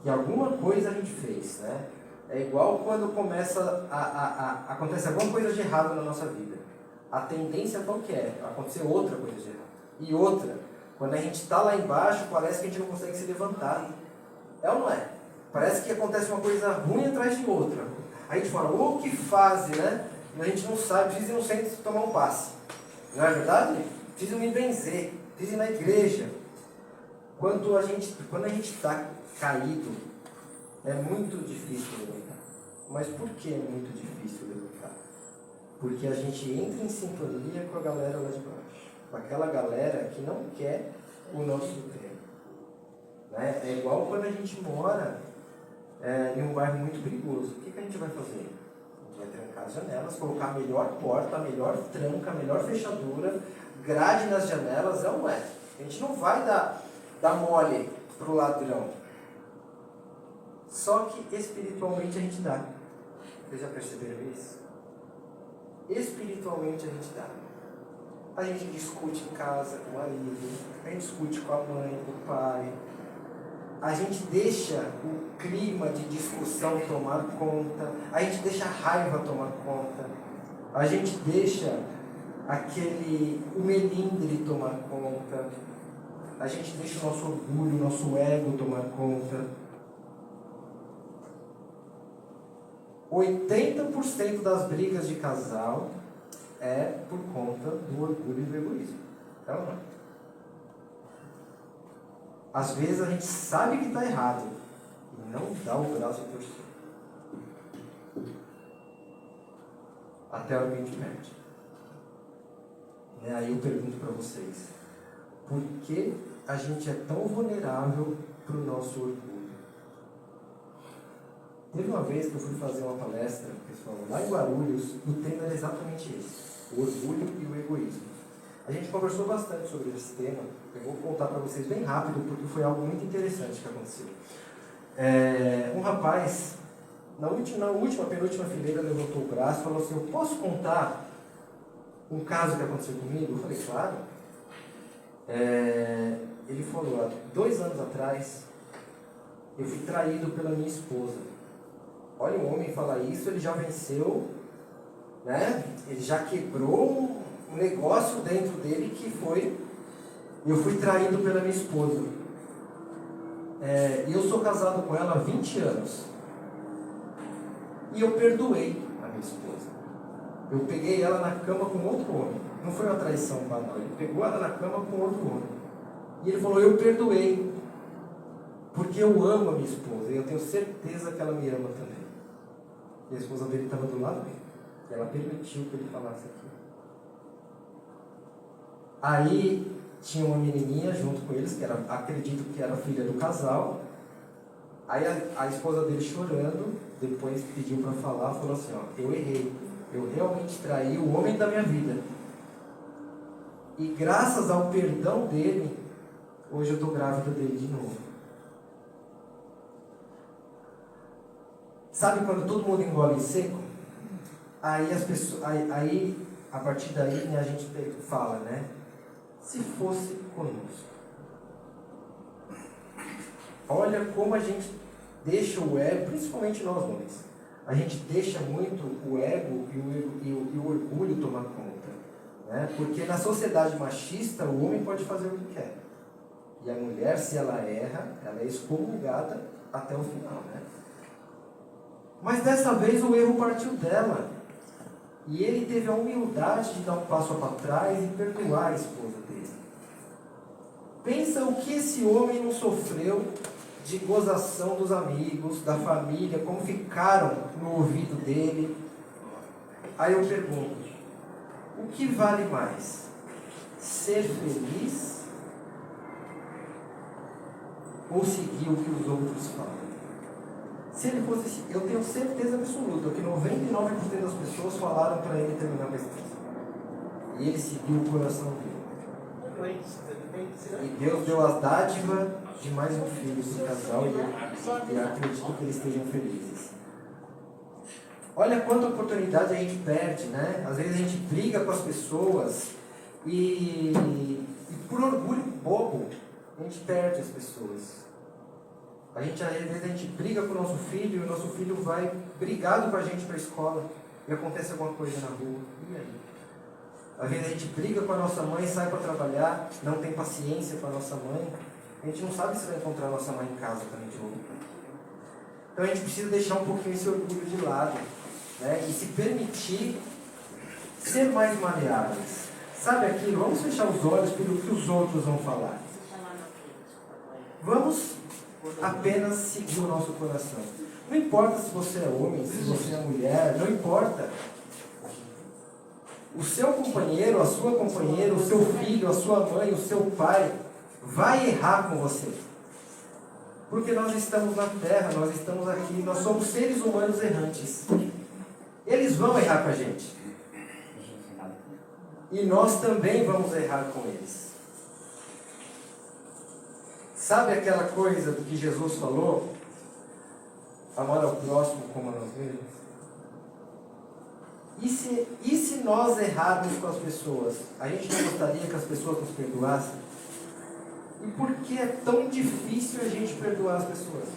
que alguma coisa a gente fez, né? É igual quando acontece alguma coisa de errado na nossa vida. A tendência qual que é? Acontecer outra coisa de errado. E outra, quando a gente está lá embaixo, parece que a gente não consegue se levantar. É ou não é? Parece que acontece uma coisa ruim atrás de outra. Aí a gente fala, ô que fase, né? E a gente não sabe, precisa ir no centro tomar um passe. Não é verdade? Precisa me benzer, precisa ir na igreja. Quando a gente está caído, é muito difícil levantar. Mas por que é muito difícil levantar? Porque a gente entra em sintonia com a galera lá de baixo. Com aquela galera que não quer o nosso tempo. Né? É igual quando a gente mora em um bairro muito perigoso. O que a gente vai fazer? A gente vai trancar as janelas, colocar a melhor porta, a melhor tranca, a melhor fechadura, grade nas janelas, é ou não é? A gente não vai dar mole pro ladrão. Só que espiritualmente a gente dá. Vocês já perceberam isso? Espiritualmente a gente dá. A gente discute em casa com o marido, a gente discute com a mãe, com o pai. A gente deixa o clima de discussão tomar conta. A gente deixa a raiva tomar conta. A gente deixa o melindre tomar conta. A gente deixa o nosso orgulho, o nosso ego tomar conta. 80% das brigas de casal é por conta do orgulho e do egoísmo. É ou não? Às vezes a gente sabe que está errado e não dá o braço a torcer. Até a hora que a gente perde. Aí eu pergunto para vocês, por que a gente é tão vulnerável para o nosso orgulho? Teve uma vez que eu fui fazer uma palestra, pessoal, lá em Guarulhos, o tema era exatamente esse, o orgulho e o egoísmo. A gente conversou bastante sobre esse tema, eu vou contar para vocês bem rápido, porque foi algo muito interessante que aconteceu. Um rapaz, na penúltima fileira, levantou o braço e falou assim, eu posso contar um caso que aconteceu comigo? Eu falei, claro. Ele falou, há 2 anos atrás, eu fui traído pela minha esposa. Olha, um homem falar isso, ele já venceu, né? Ele já quebrou um negócio dentro dele que foi, eu fui traído pela minha esposa. E eu sou casado com ela há 20 anos. E eu perdoei a minha esposa. Eu peguei ela na cama com outro homem. Não foi uma traição banal, ele pegou ela na cama com outro homem. E ele falou, eu perdoei. Porque eu amo a minha esposa e eu tenho certeza que ela me ama também. E a esposa dele estava do lado dele. E ela permitiu que ele falasse aquilo. Aí tinha uma menininha junto com eles, que acredito que era filha do casal. Aí a esposa dele chorando, depois pediu para falar, falou assim, eu errei. Eu realmente traí o homem da minha vida. E graças ao perdão dele, hoje eu estou grávida dele de novo. Sabe quando todo mundo engole em seco? Aí as pessoas, a partir daí, né, a gente fala, né? Se fosse conosco. Olha como a gente deixa o ego, principalmente nós homens, a gente deixa muito o ego e o orgulho tomar conta. Né? Porque na sociedade machista, o homem pode fazer o que quer. E a mulher, se ela erra, ela é excomungada até o final. Né? Mas dessa vez o erro partiu dela. E ele teve a humildade de dar um passo para trás e perdoar a esposa dele. Pensa o que esse homem não sofreu de gozação dos amigos, da família, como ficaram no ouvido dele. Aí eu pergunto, o que vale mais? Ser feliz ou seguir o que os outros falam? Se ele fosse, eu tenho certeza absoluta que 99% das pessoas falaram para ele terminar a pesquisa. E ele seguiu o coração dele. E Deus deu a dádiva de mais um filho para o casal e acredito que eles estejam felizes. Olha quanta oportunidade a gente perde, né? Às vezes a gente briga com as pessoas e por orgulho bobo a gente perde as pessoas. Às vezes a gente briga com o nosso filho e o nosso filho vai brigado com a gente para a escola e acontece alguma coisa na rua. E aí? Às vezes a gente briga com a nossa mãe, sai para trabalhar, não tem paciência com a nossa mãe. A gente não sabe se vai encontrar a nossa mãe em casa também de novo. Então a gente precisa deixar um pouquinho esse orgulho de lado, né? E se permitir ser mais maleáveis. Sabe aquilo? Vamos fechar os olhos pelo que os outros vão falar. Vamos apenas seguir o nosso coração. Não importa se você é homem, se você é mulher, não importa. O seu companheiro, a sua companheira, o seu filho, a sua mãe, o seu pai vai errar com você. Porque nós estamos na terra, nós estamos aqui, nós somos seres humanos errantes. Eles vão errar com a gente. E nós também vamos errar com eles. Sabe aquela coisa do que Jesus falou? Amar ao próximo como a nós mesmos? E se nós errarmos com as pessoas? A gente não gostaria que as pessoas nos perdoassem? E por que é tão difícil a gente perdoar as pessoas?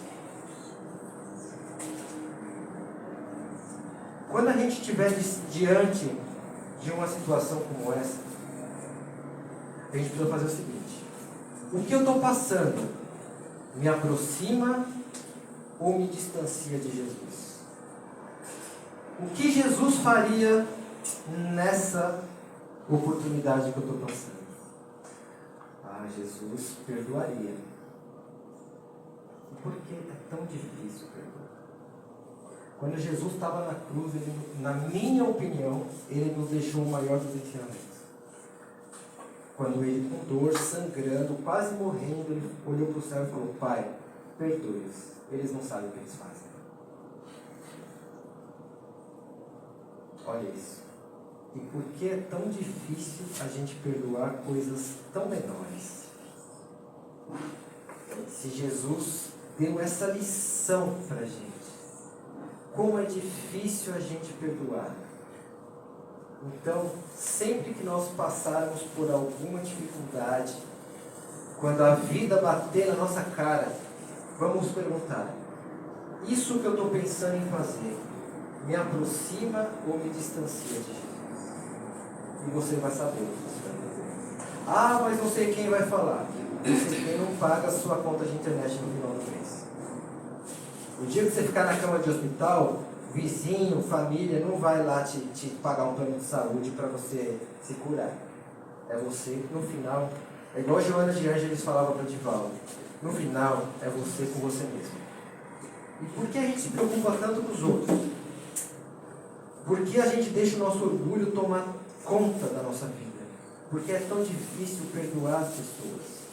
Quando a gente estiver diante de uma situação como essa, a gente precisa fazer o seguinte: o que eu estou passando me aproxima ou me distancia de Jesus? O que Jesus faria nessa oportunidade que eu estou passando? Jesus perdoaria. E por que é tão difícil perdoar? Quando Jesus estava na cruz, na minha opinião, ele nos deixou o maior dos ensinamentos. Quando ele, com dor, sangrando, quase morrendo, ele olhou para o céu e falou: Pai, perdoe-os, eles não sabem o que eles fazem. Olha isso. E por que é tão difícil a gente perdoar coisas tão menores? Se Jesus deu essa lição para a gente, como é difícil a gente perdoar. Então, sempre que nós passarmos por alguma dificuldade, quando a vida bater na nossa cara, vamos perguntar: isso que eu estou pensando em fazer me aproxima ou me distancia de Jesus? E você vai saber o que você vai fazer. Ah, mas não sei quem vai falar. Não sei quem não paga a sua conta de internet no final do mês. O dia que você ficar na cama de hospital, vizinho, família, não vai lá te pagar um plano de saúde para você se curar. É você, no final, é igual a Joana de Ângeles falava para Divaldo: no final, é você com você mesmo. E por que a gente se preocupa tanto com os outros? Por que a gente deixa o nosso orgulho tomar conta da nossa vida? Porque é tão difícil perdoar as pessoas.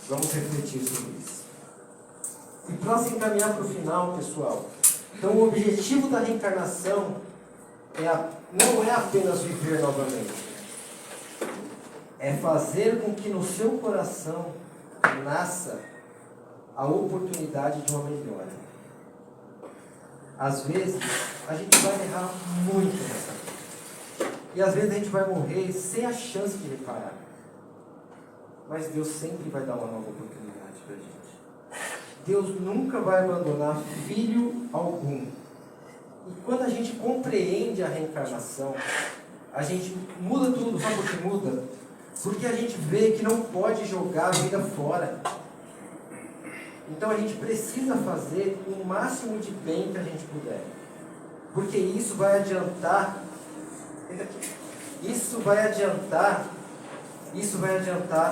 Vamos refletir sobre isso. E para se encaminhar para o final, pessoal, então o objetivo da reencarnação não é apenas viver novamente. É fazer com que no seu coração nasça a oportunidade de uma melhora. Às vezes, a gente vai errar muito nessa vida. E às vezes a gente vai morrer sem a chance de reparar. Mas Deus sempre vai dar uma nova oportunidade para a gente. Deus nunca vai abandonar filho algum. E quando a gente compreende a reencarnação, a gente muda tudo. Sabe por que muda? Porque a gente vê que não pode jogar a vida fora. Então a gente precisa fazer o máximo de bem que a gente puder. Porque isso vai adiantar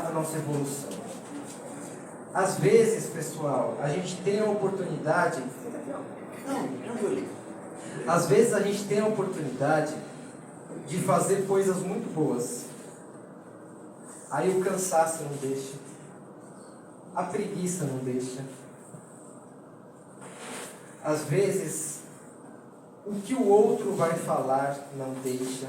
a nossa evolução. Às vezes, pessoal, a gente tem a oportunidade. Às vezes a gente tem a oportunidade de fazer coisas muito boas. Aí o cansaço não deixa. A preguiça não deixa. às vezes, o que o outro vai falar não deixa.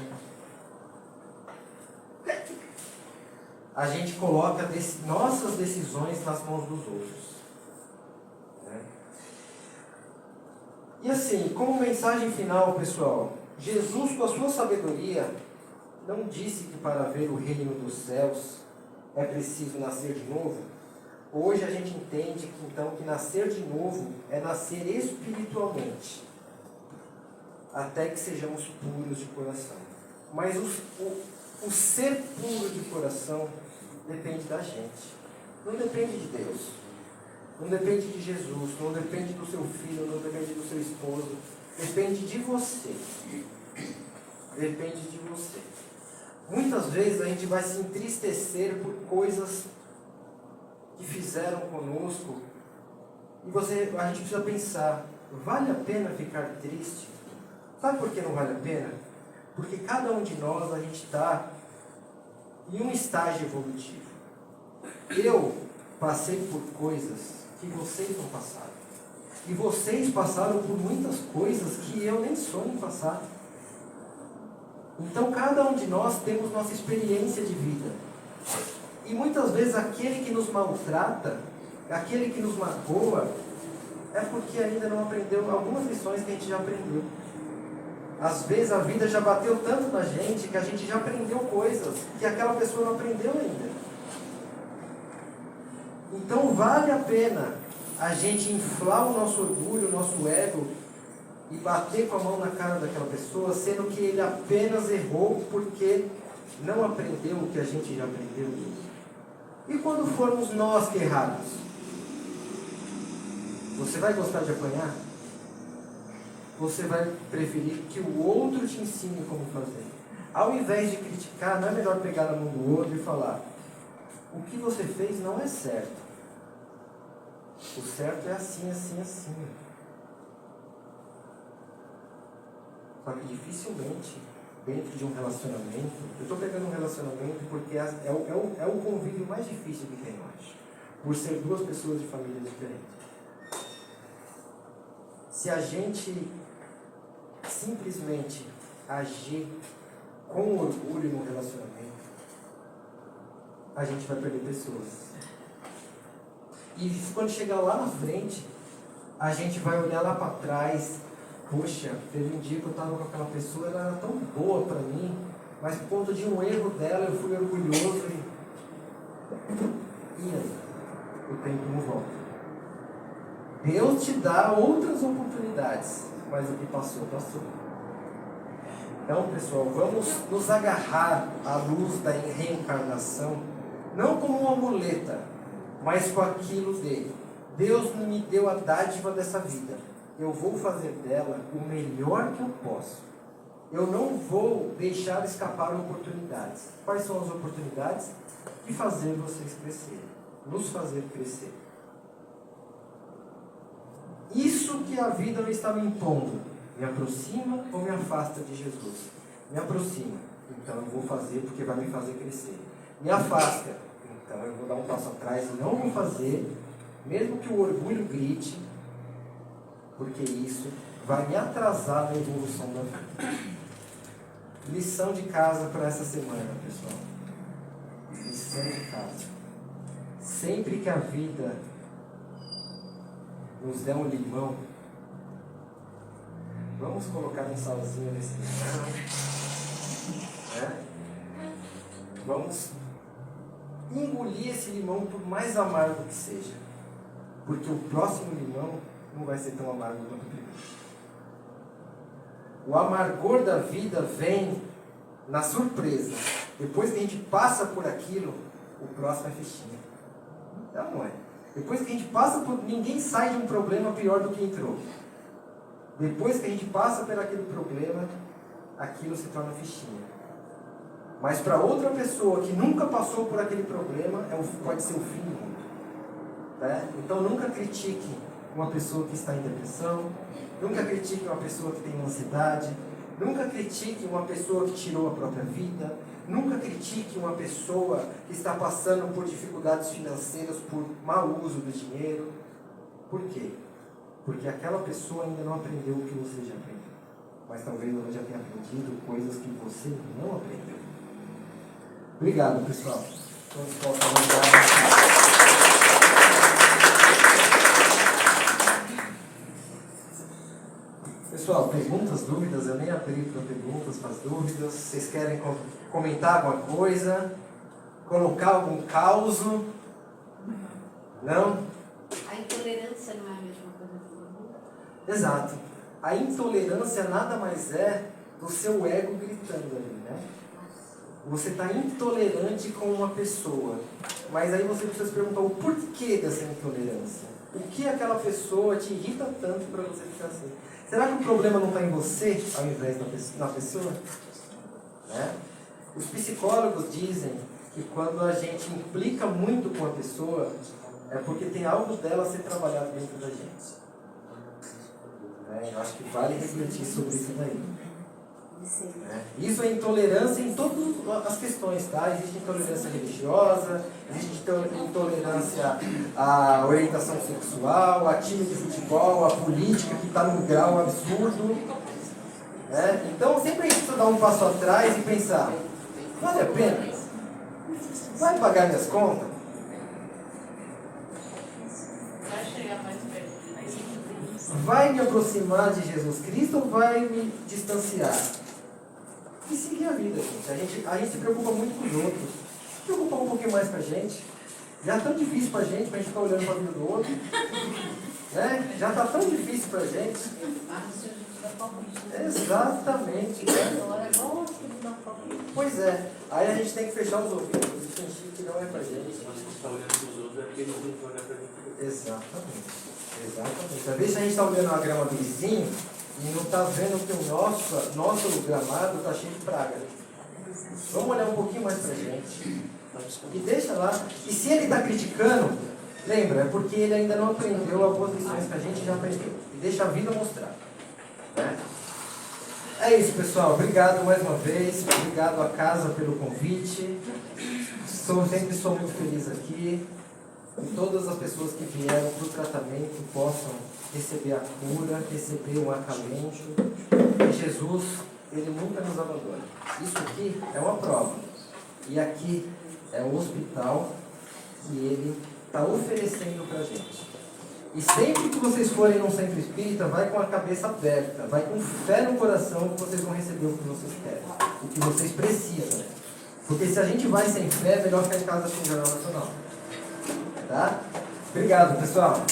A gente coloca nossas decisões nas mãos dos outros. Né? E assim, como mensagem final, pessoal, Jesus, com a sua sabedoria, não disse que para ver o reino dos céus é preciso nascer de novo. Hoje a gente entende que, então, que nascer de novo é nascer espiritualmente, até que sejamos puros de coração. Mas o ser puro de coração depende da gente. Não depende de Deus. Não depende de Jesus. Não depende do seu filho. Não depende do seu esposo. Depende de você. Depende de você. Muitas vezes a gente vai se entristecer por coisas que fizeram conosco. E a gente precisa pensar, vale a pena ficar triste? Sabe por que não vale a pena? Porque cada um de nós, a gente está em um estágio evolutivo. Eu passei por coisas que vocês não passaram. E vocês passaram por muitas coisas que eu nem sonho em passar. Então cada um de nós temos nossa experiência de vida. E muitas vezes aquele que nos maltrata, aquele que nos magoa, é porque ainda não aprendeu algumas lições que a gente já aprendeu. Às vezes a vida já bateu tanto na gente que a gente já aprendeu coisas que aquela pessoa não aprendeu ainda. Então vale a pena a gente inflar o nosso orgulho, o nosso ego e bater com a mão na cara daquela pessoa, sendo que ele apenas errou porque não aprendeu o que a gente já aprendeu. E quando formos nós que erramos? Você vai gostar de apanhar? Você vai preferir que o outro te ensine como fazer. Ao invés de criticar, não é melhor pegar na mão do outro e falar: o que você fez não é certo. O certo é assim, assim, assim. Só que dificilmente, dentro de um relacionamento, eu estou pegando um relacionamento porque é o convívio mais difícil que tem, eu acho. Por ser duas pessoas de famílias diferentes. Se a gente simplesmente agir com orgulho no relacionamento, a gente vai perder pessoas. E quando chegar lá na frente, a gente vai olhar lá para trás. Poxa, teve um dia que eu estava com aquela pessoa, ela era tão boa para mim, mas por conta de um erro dela eu fui orgulhoso e aí? O tempo não volta. Deus te dá outras oportunidades, mas o que passou, passou. Então, pessoal, vamos nos agarrar à luz da reencarnação, não como uma muleta, mas com aquilo dele. Deus me deu a dádiva dessa vida. Eu vou fazer dela o melhor que eu posso. Eu não vou deixar escapar oportunidades. Quais são as oportunidades? De fazer vocês crescerem. Nos fazer crescer. Isso que a vida não está me impondo. Me aproxima ou me afasta de Jesus? Me aproxima. Então eu vou fazer porque vai me fazer crescer. Me afasta. Então eu vou dar um passo atrás e não vou fazer, mesmo que o orgulho grite, porque isso vai me atrasar na evolução da vida. Lição de casa para essa semana, pessoal. Lição de casa. Sempre que a vida nos der um limão, vamos colocar um salzinho nesse limão, né? Vamos engolir esse limão por mais amargo que seja, porque o próximo limão não vai ser tão amargo quanto o primeiro. O amargor da vida vem na surpresa. Depois que a gente passa por aquilo, o próximo é fichinha. Não é. Depois que a gente passa por... Ninguém sai de um problema pior do que entrou. Depois que a gente passa por aquele problema, aquilo se torna fichinha. Mas para outra pessoa que nunca passou por aquele problema, pode ser o fim do mundo. Né? Então nunca critique uma pessoa que está em depressão, nunca critique uma pessoa que tem ansiedade, nunca critique uma pessoa que tirou a própria vida, nunca critique uma pessoa que está passando por dificuldades financeiras, por mau uso do dinheiro. Por quê? Porque aquela pessoa ainda não aprendeu o que você já aprendeu. Mas talvez ela já tenha aprendido coisas que você não aprendeu. Obrigado, pessoal. Vamos voltar a Pessoal, perguntas, dúvidas? Eu nem abri para perguntas, para as dúvidas. Vocês querem comentar alguma coisa? Colocar algum caos? Não? A intolerância não é a mesma coisa que o orgulho? Exato. A intolerância nada mais é do seu ego gritando ali, né? Você está intolerante com uma pessoa, mas aí você precisa se perguntar o porquê dessa intolerância. O que aquela pessoa te irrita tanto para você ficar assim? Será que o problema não está em você, ao invés na pessoa? Né? Os psicólogos dizem que quando a gente implica muito com a pessoa, é porque tem algo dela a ser trabalhado dentro da gente. Eu acho que vale refletir sobre isso daí. Isso é intolerância em todas as questões, tá? Existe intolerância religiosa, existe intolerância à orientação sexual, a time de futebol, a política que está num grau absurdo. Né? Então sempre a gente precisa dar um passo atrás e pensar, vale a pena? Vai pagar minhas contas? Vai chegar mais perto. Vai me aproximar de Jesus Cristo ou vai me distanciar? E seguir a vida, gente. A gente se preocupa muito com os outros. Se preocupar um pouquinho mais com a gente. Já é tão difícil pra gente ficar olhando para a vida do outro. Né? Já está tão difícil pra gente. Exatamente. Pois é. Aí a gente tem que fechar os ouvidos e fingir que não é pra gente. Se a gente está olhando para os outros, é porque eles não estão olhando para a gente. Exatamente. Exatamente. Às vezes a gente está olhando a grama do vizinho e não está vendo que o nosso gramado está cheio de praga. Vamos olhar um pouquinho mais para a gente. E deixa lá. E se ele está criticando, lembra, é porque ele ainda não aprendeu algumas lições que a gente já aprendeu. E deixa a vida mostrar. Né? É isso, pessoal. Obrigado mais uma vez. Obrigado à casa pelo convite. Sempre sou muito feliz aqui. E todas as pessoas que vieram para o tratamento possam receber a cura, receber um acalento. E Jesus, Ele nunca nos abandona. Isso aqui é uma prova. E aqui é o hospital que Ele está oferecendo para a gente. E sempre que vocês forem num centro espírita, vai com a cabeça aberta, vai com fé no coração que vocês vão receber o que vocês querem, o que vocês precisam. Porque se a gente vai sem fé, é melhor ficar em casa com o Jornal Nacional. Tá? Obrigado, pessoal.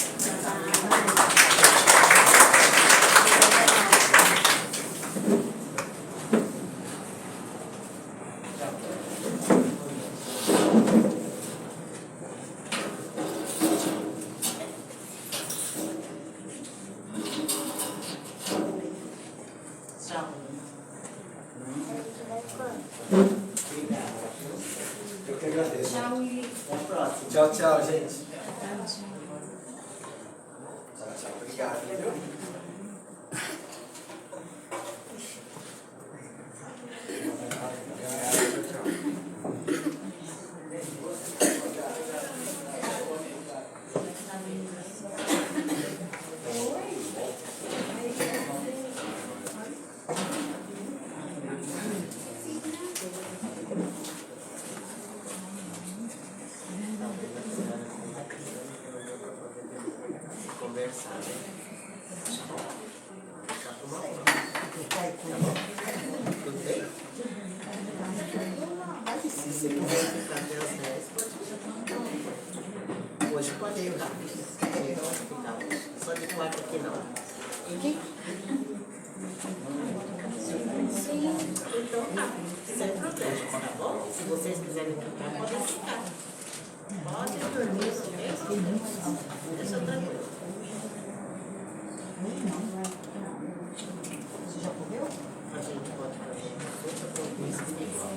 Eu que agradeço. Tchau, e Até a próxima. Tchau, tchau, gente. Tchau, tchau. Obrigado, viu? Conversar, né? Tudo bem? Se você quiser ficar até as 10, pode ficar. Hoje pode ir rápido. Chega ao hospital. Só de quarto aqui não. Aqui? Então, sem problema, tá bom? Se vocês quiserem ficar, podem ficar. Pode dormir, não tem problema. Deixa tranquilo. você já comeu? A gente pode fazer uma sopa com whisky igual.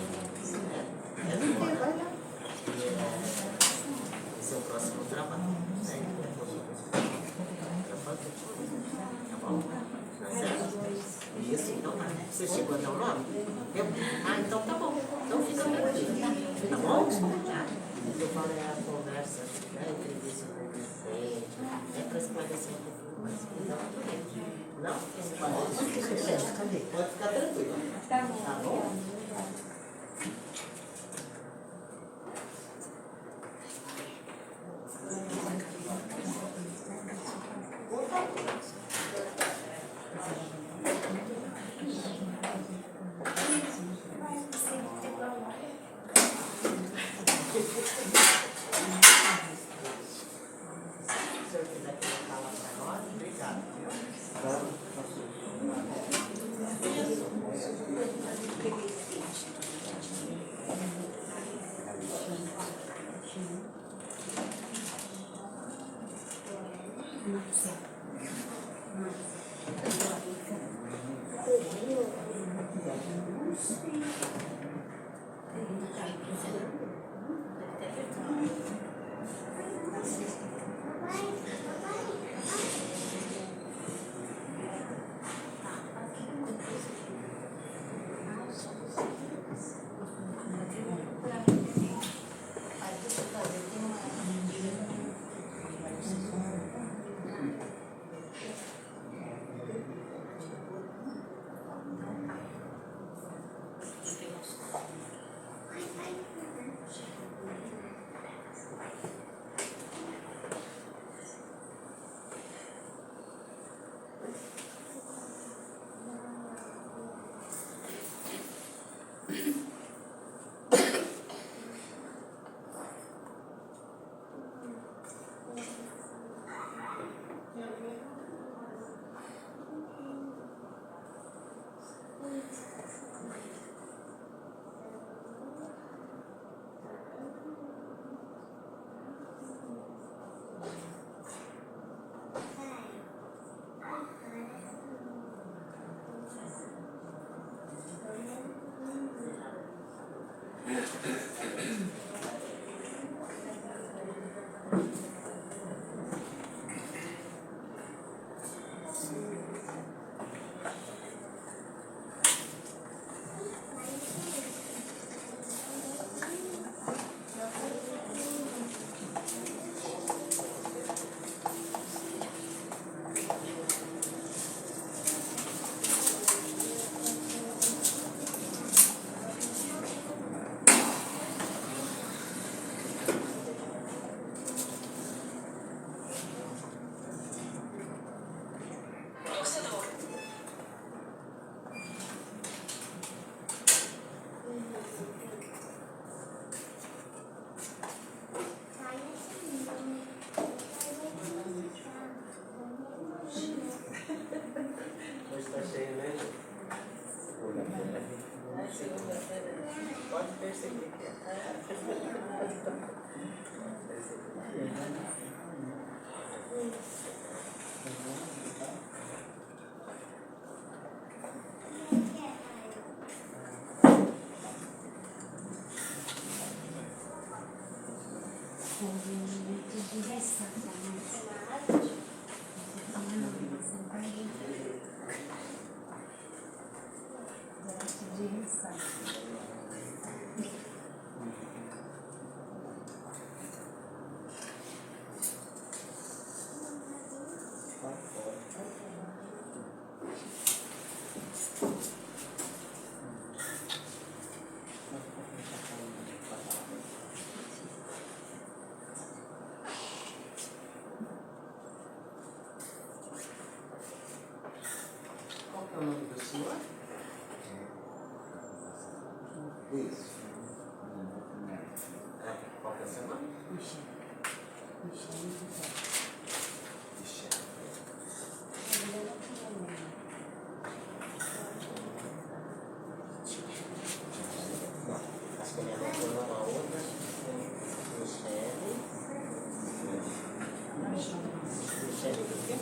Vai lá. Esse é o próximo trabalho. Né? Tá bom? Tá certo? Isso, então tá. Você chegou até o nome? Ah, então tá bom. Então fica tranquilo. Tá bom? Eu falei a conversa, né? Entrevista com o presidente, é para esclarecer um pouquinho Não? Pode ficar tranquilo. Tá bom. Tá bom? Se eu quiser colocar lá para nós, obrigado. Está cheio, né? Pode perceber que qual que é o nome do senhor? Isso. Qual que é o seu nome? Acho que a minha mãe foi uma outra. Michele do quê?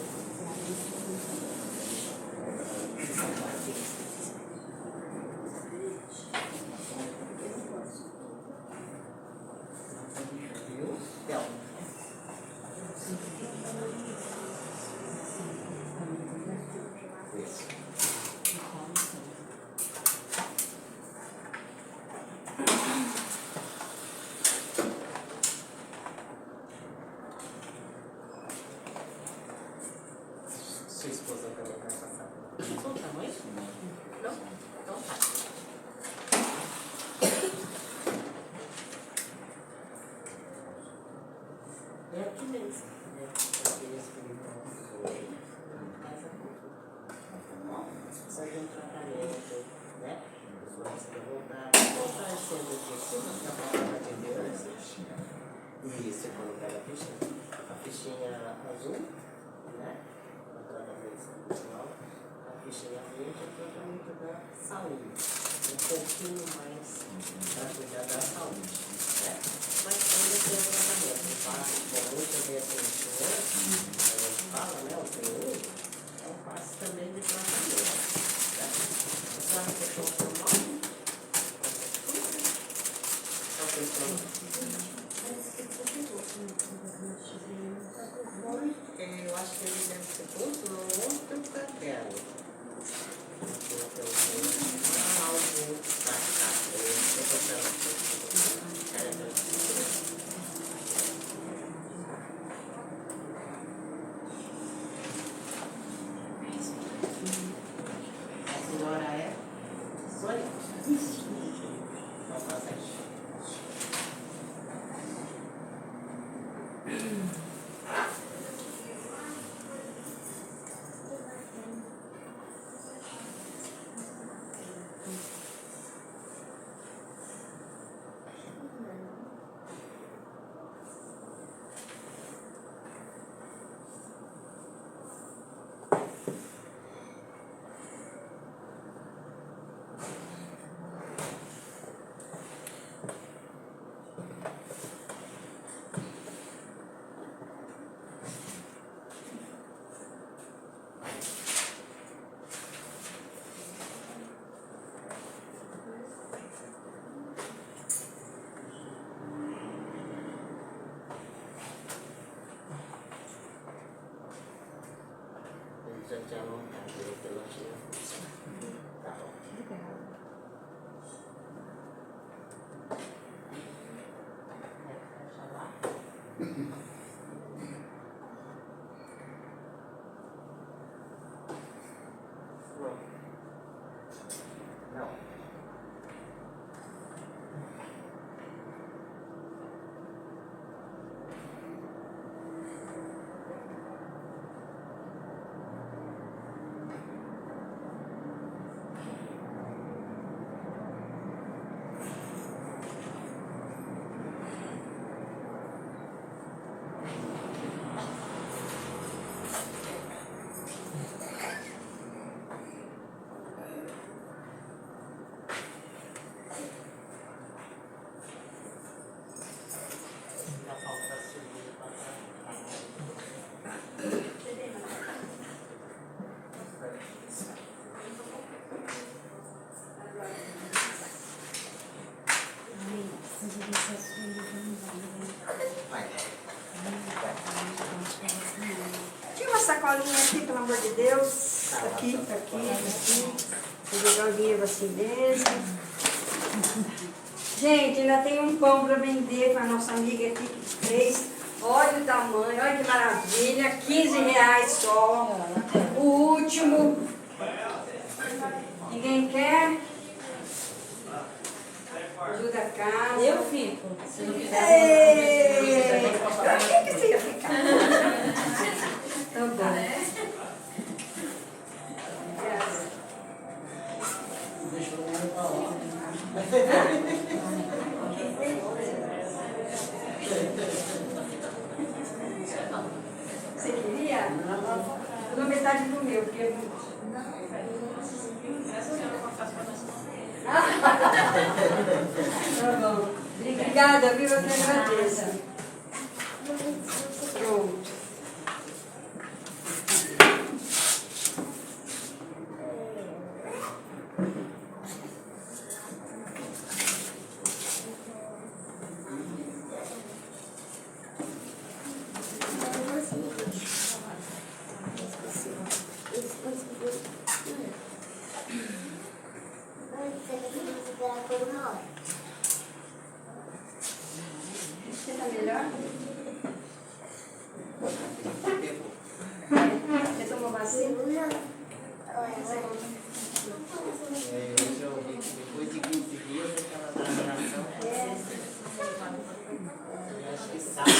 sua esposa também vai passar. Só o tamanho? Não? Então tá. É aqui mesmo, né? Aqui espiritual foi, casa fazer um tratamento, né? A pessoa precisa voltar, fortalecendo o discurso da palavra de Deus. E você colocar a fichinha azul, né? O tratamento espiritual, a fichinha verde é o tratamento da saúde. Um pouquinho mais para cuidar da saúde, né? Mas quando eu tenho tratamento, eu faço com muita retenção, a gente fala, né? O PU, é um passo também de tratamento, né? A senhora fechou o seu nome? Só fechou. Eu acho que ele deve ser posto no outro caderno. Algo pra cá. Eu estou passando. A senhora é Sônia? Vamos fazer. Já tinha montado, eu não tinha. Tá bom. Fecha lá. Não. Não. Tira uma sacolinha aqui, pelo amor de Deus. Aqui. Vou jogar o dinheiro assim mesmo. Gente, ainda tem um pão para vender para nossa amiga aqui que fez. Olha o tamanho, olha que maravilha. R$15 só. O último. Ninguém quer? Ajuda a casa. Eu fico. Se não quiser. Ei, pra que você ia ficar? Tá bom. Você queria? Eu dou metade do meu, porque eu não... Tá bom. Obrigada, viu? Eu que agradeço. Pronto. Você tá me Assim? Hoje eu vi que depois de 15 dias aquela duração eu acho que sábado.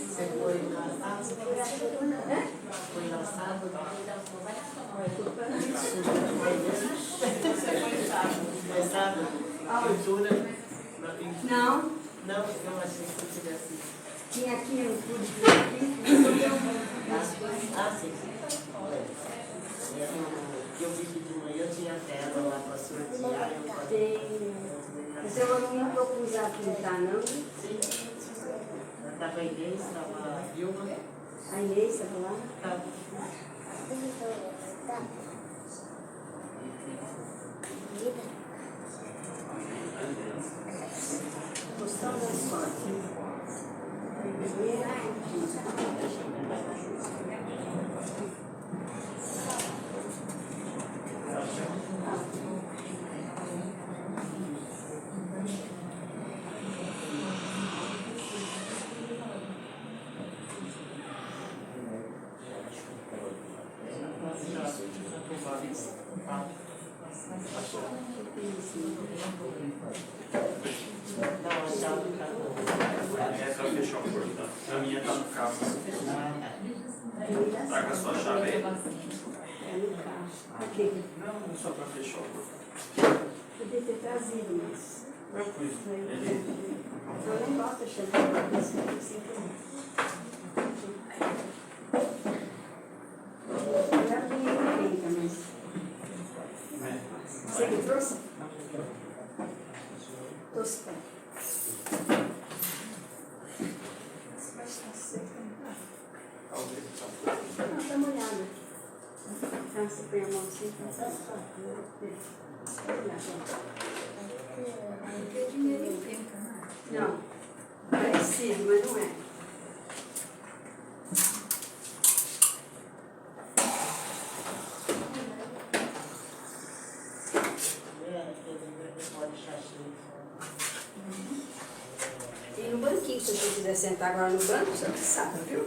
Você foi lá sábado? Foi lá sábado? Foi sábado? Cultura? Não. Não, eu achei que tivesse. Tinha aqui um tudo aqui. Ah, sim. Eu vi que de manhã tinha tela lá para sortear. Tem. Mas eu não propus a pintar, não. Sim. Estava a Inês, estava a Vilma. A Inês estava lá. Estava. Gostamos da sorte. É para fechar o portão. A minha tá no carro. Traga a sua chave aí. É no carro. Aqui. Não, só para fechar o portão. Podia ter trazido, mas. Eu fui. Eu nem gosto de chamar isso. Eu já vinha com penca, mas. Você que trouxe? Tostão. Vai estar seca. Não, tá molhada. Tá, você põe a mão assim. Não. Parecido, mas não é. E no banquinho, se você quiser sentar agora no banco, você sabe, viu?